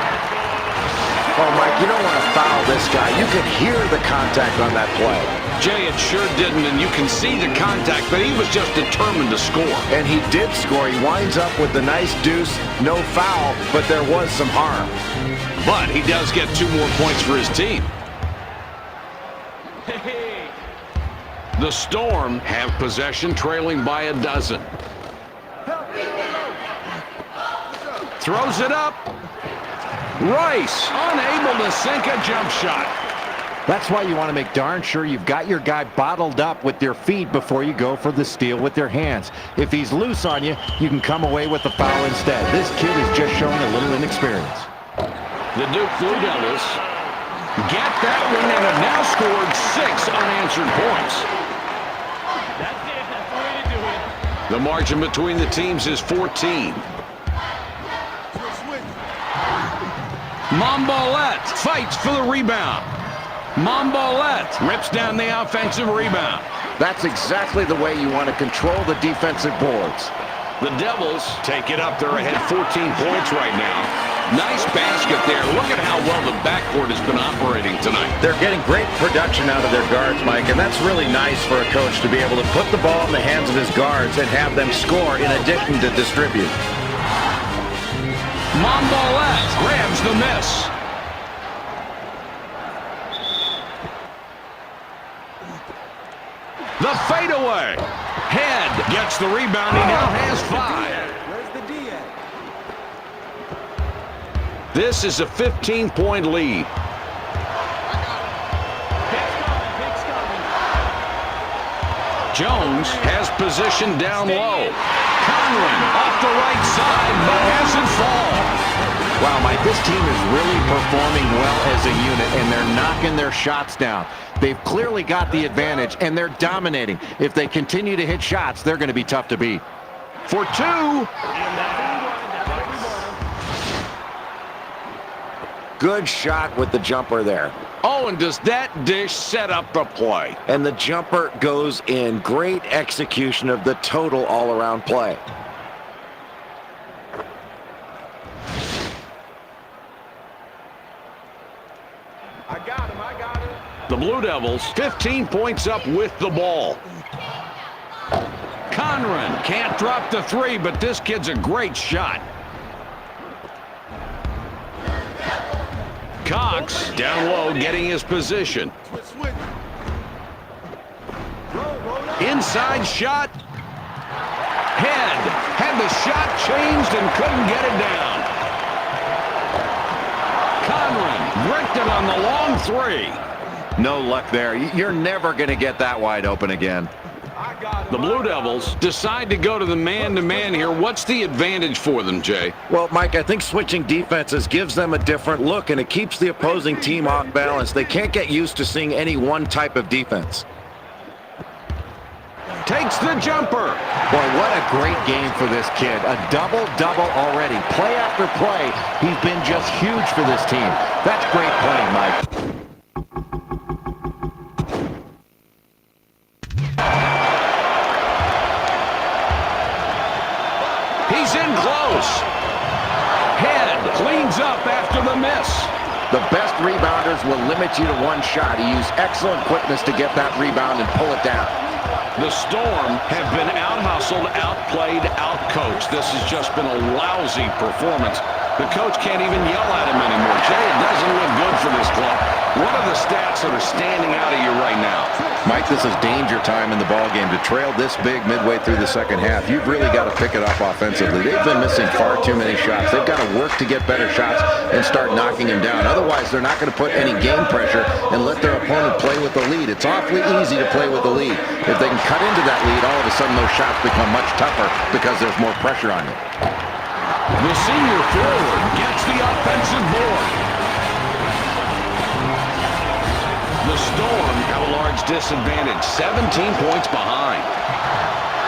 Oh, Mike, you don't want to foul this guy. You can hear the contact on that play. Jay, it sure didn't, and you can see the contact, but he was just determined to score. And he did score. He winds up with the nice deuce, no foul, but there was some harm. But he does get 2 more points for his team. The Storm have possession, trailing by a dozen. Throws it up. Rice unable to sink a jump shot. That's why you want to make darn sure you've got your guy bottled up with their feet before you go for the steal with their hands. If he's loose on you, you can come away with the foul instead. This kid is just showing a little inexperience. The Duke Blue Devils get that one and have now scored 6 unanswered points. That's it. That's the way to do it. The margin between the teams is 14. Mombolette fights for the rebound. Mombolette rips down the offensive rebound. That's exactly the way you want to control the defensive boards. The Devils take it up. They're ahead 14 points right now. Nice basket there. Look at how well the backcourt has been operating tonight. They're getting great production out of their guards, Mike, and that's really nice for a coach to be able to put the ball in the hands of his guards and have them score in addition to distribute. Mombolette grabs the miss. The fadeaway. Head gets the rebound. He now has 5. Where's the D at? This is a 15-point lead. Jones has position down low. Conlon off the right side, but hasn't fall. Wow, Mike, this team is really performing well as a unit, and they're knocking their shots down. They've clearly got the advantage, and they're dominating. If they continue to hit shots, they're going to be tough to beat. For two. Good shot with the jumper there. Oh, and does that dish set up the play? And the jumper goes in. Great execution of the total all-around play. I got him. The Blue Devils 15 points up with the ball. Conlon can't drop the three, but this kid's a great shot. Cox down low getting his position. Inside shot. Head. Had the shot changed and couldn't get it down. Conlon bricked it on the long three. No luck there. You're never going to get that wide open again. The Blue Devils decide to go to the man-to-man here. What's the advantage for them, Jay? Well, Mike, I think switching defenses gives them a different look, and it keeps the opposing team off balance. They can't get used to seeing any one type of defense. Takes the jumper. Boy, what a great game for this kid. A double-double already. Play after play, he's been just huge for this team. That's great playing, Mike. He's in close. Head cleans up after the miss. The best rebounders will limit you to one shot. He used excellent quickness to get that rebound and pull it down. The Storm have been out-hustled, outplayed, out-coached. This has just been a lousy performance. The coach can't even yell at him anymore. Jay, it doesn't look good for this club. What are the stats that are standing out at you right now? Mike, this is danger time in the ballgame. To trail this big midway through the second half, you've really got to pick it up offensively. They've been missing far too many shots. They've got to work to get better shots and start knocking them down. Otherwise, they're not going to put any game pressure and let their opponent play with the lead. It's awfully easy to play with the lead. If they can cut into that lead, all of a sudden those shots become much tougher because there's more pressure on you. The senior forward gets the offensive board. The Storm have a large disadvantage, 17 points behind.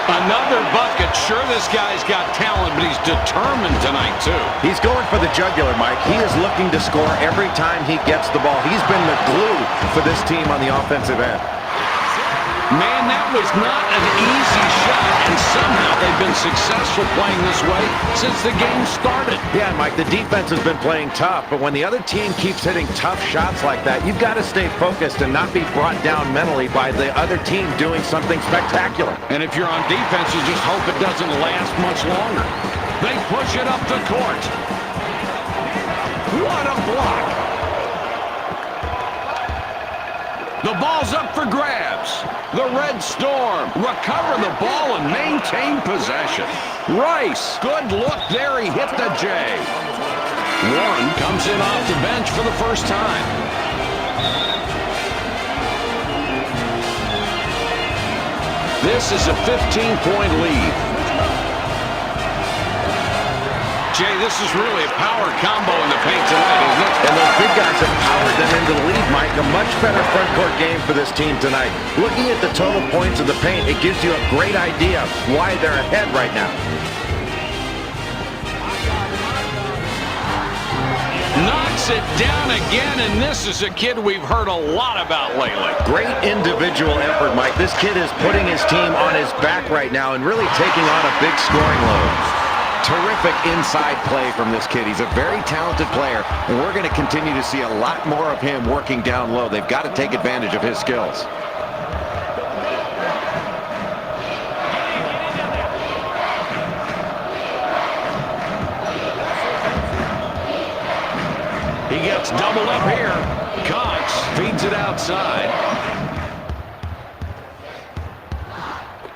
Another bucket. Sure, this guy's got talent, but he's determined tonight, too. He's going for the jugular, Mike. He is looking to score every time he gets the ball. He's been the glue for this team on the offensive end. Man, that was not an easy shot, and somehow they've been successful playing this way since the game started. Yeah, Mike, the defense has been playing tough, but when the other team keeps hitting tough shots like that, you've got to stay focused and not be brought down mentally by the other team doing something spectacular. And if you're on defense, you just hope it doesn't last much longer. They push it up the court. What a block. The ball's up for grabs. The Red Storm recover the ball and maintain possession. Rice, good look there. He hit the J. Warren comes in off the bench for the first time. This is a 15-point lead. Jay, this is really a power combo in the paint tonight, isn't it? And those big guys have powered them into the lead, Mike. A much better front court game for this team tonight. Looking at the total points of the paint, it gives you a great idea of why they're ahead right now. Knocks it down again, and this is a kid we've heard a lot about lately. Great individual effort, Mike. This kid is putting his team on his back right now and really taking on a big scoring load. Terrific inside play from this kid. He's a very talented player, and we're going to continue to see a lot more of him working down low. They've got to take advantage of his skills. He gets doubled up here. Cox feeds it outside.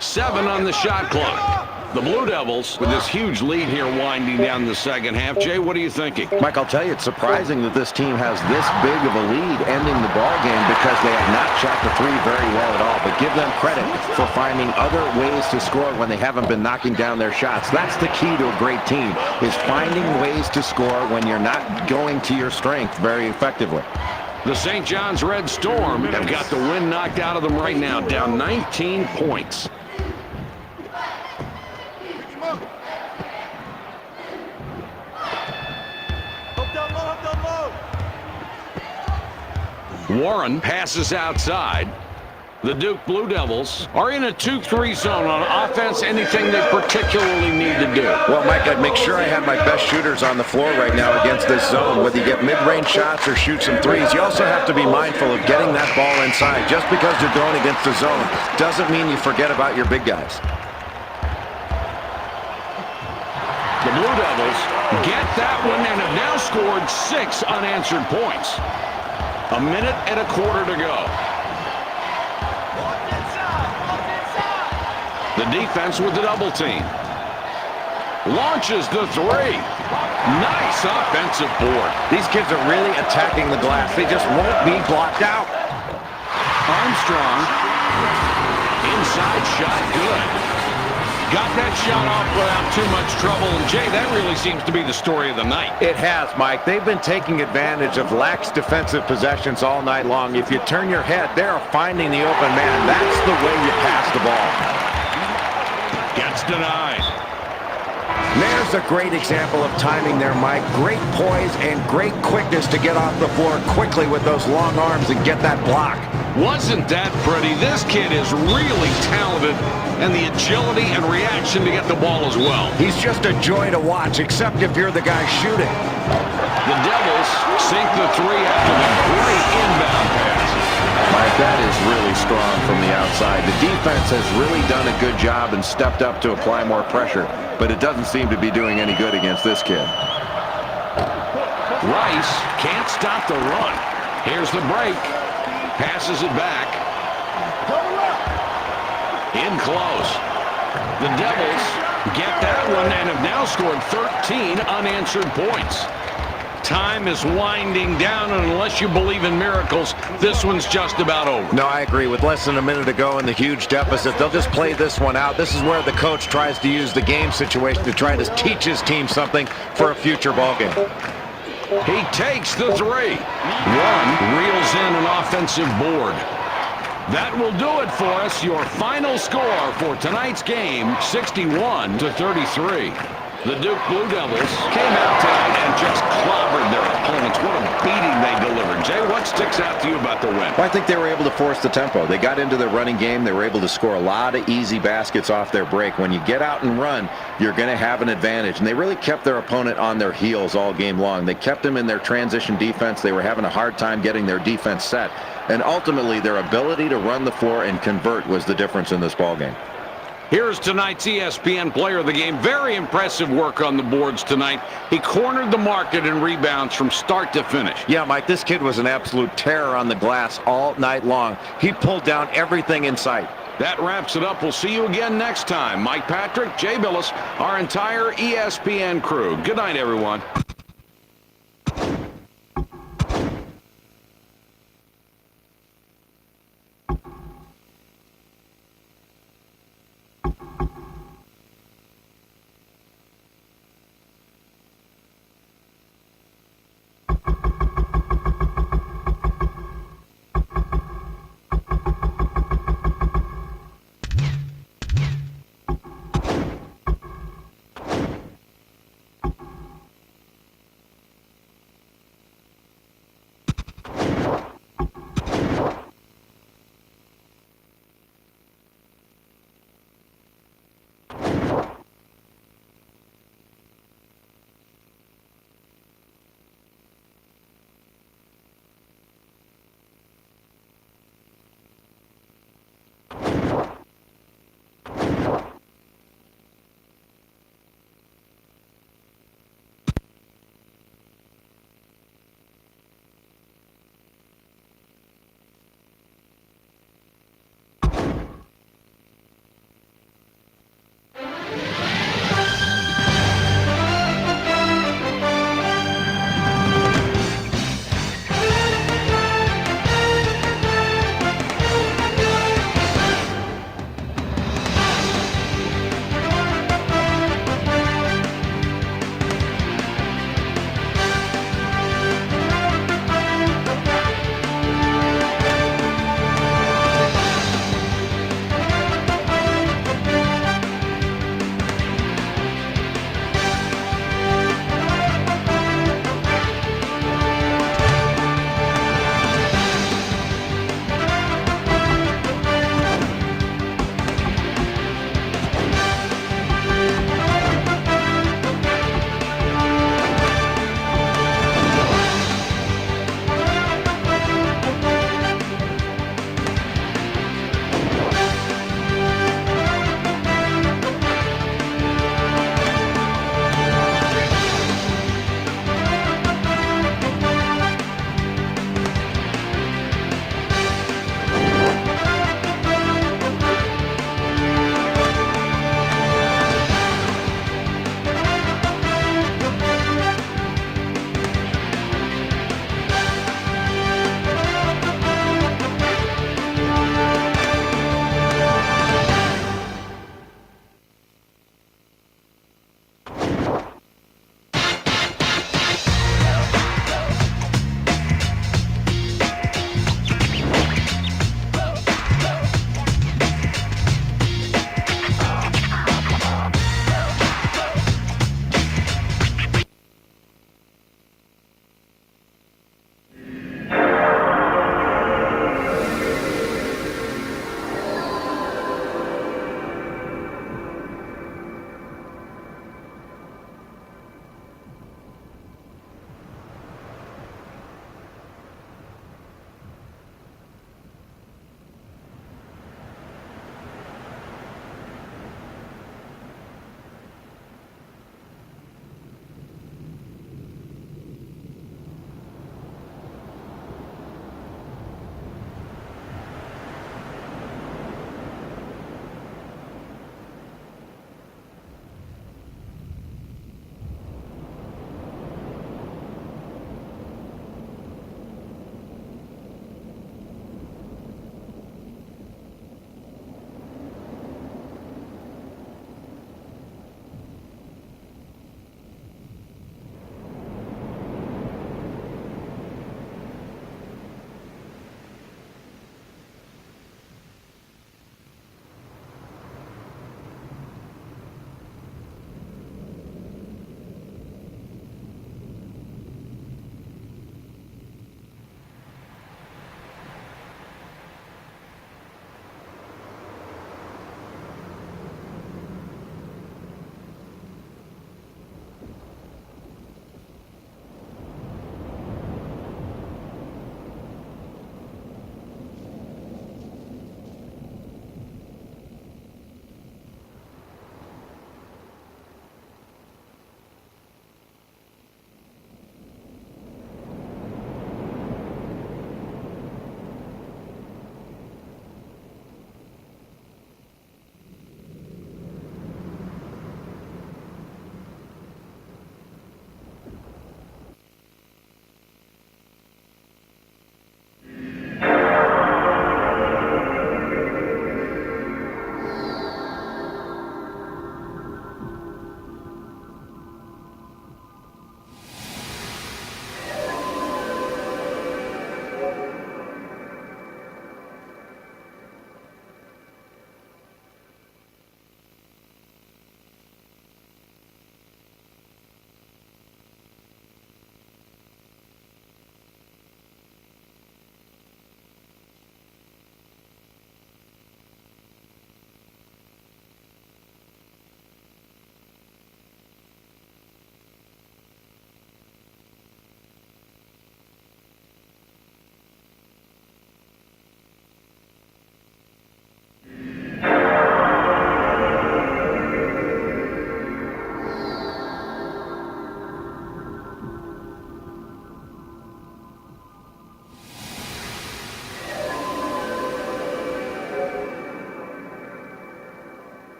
7 on the shot clock. The Blue Devils with this huge lead here winding down the second half. Jay, what are you thinking? Mike, I'll tell you, it's surprising that this team has this big of a lead ending the ball game because they have not shot the three very well at all. But give them credit for finding other ways to score when they haven't been knocking down their shots. That's the key to a great team, is finding ways to score when you're not going to your strength very effectively. The St. John's Red Storm have got the wind knocked out of them right now, down 19 points. Warren passes outside. The Duke Blue Devils are in a 2-3 zone on offense. Anything they particularly need to do? Well, Mike, I'd make sure I have my best shooters on the floor right now against this zone. Whether you get mid-range shots or shoot some threes, you also have to be mindful of getting that ball inside. Just because you're going against the zone doesn't mean you forget about your big guys. The Blue Devils get that one and have now scored 6 unanswered points. A minute and a quarter to go. The defense with the double team. Launches the three. Nice offensive board. These kids are really attacking the glass. They just won't be blocked out. Armstrong. Inside shot, good. Got that shot off without too much trouble. And Jay, that really seems to be the story of the night. It has, Mike. They've been taking advantage of lax defensive possessions all night long. If you turn your head, they're finding the open man. That's the way you pass the ball. Gets denied. There's a great example of timing there, Mike. Great poise and great quickness to get off the floor quickly with those long arms and get that block. Wasn't that pretty? This kid is really talented, and the agility and reaction to get the ball as well. He's just a joy to watch, except if you're the guy shooting. The Devils sink the three after the great inbound pass. Mike, that is really strong from the outside. The defense has really done a good job and stepped up to apply more pressure, but it doesn't seem to be doing any good against this kid. Rice can't stop the run. Here's the break. Passes it back. In close. The Devils get that one and have now scored 13 unanswered points. Time is winding down, and unless you believe in miracles, this one's just about over. No, I agree. With less than a minute to go in the huge deficit, they'll just play this one out. This is where the coach tries to use the game situation to try to teach his team something for a future ball game. He takes the three. One reels in an offensive board. That will do it for us. Your final score for tonight's game, 61-33. The Duke Blue Devils came out tonight and just clobbered their opponents. What a beating they delivered. Jay, what sticks out to you about the win? Well, I think they were able to force the tempo. They got into the running game. They were able to score a lot of easy baskets off their break. When you get out and run, you're going to have an advantage. And they really kept their opponent on their heels all game long. They kept them in their transition defense. They were having a hard time getting their defense set. And ultimately, their ability to run the floor and convert was the difference in this ballgame. Here's tonight's ESPN player of the game. Very impressive work on the boards tonight. He cornered the market in rebounds from start to finish. Yeah, Mike, this kid was an absolute terror on the glass all night long. He pulled down everything in sight. That wraps it up. We'll see you again next time. Mike Patrick, Jay Billis, our entire ESPN crew. Good night, everyone.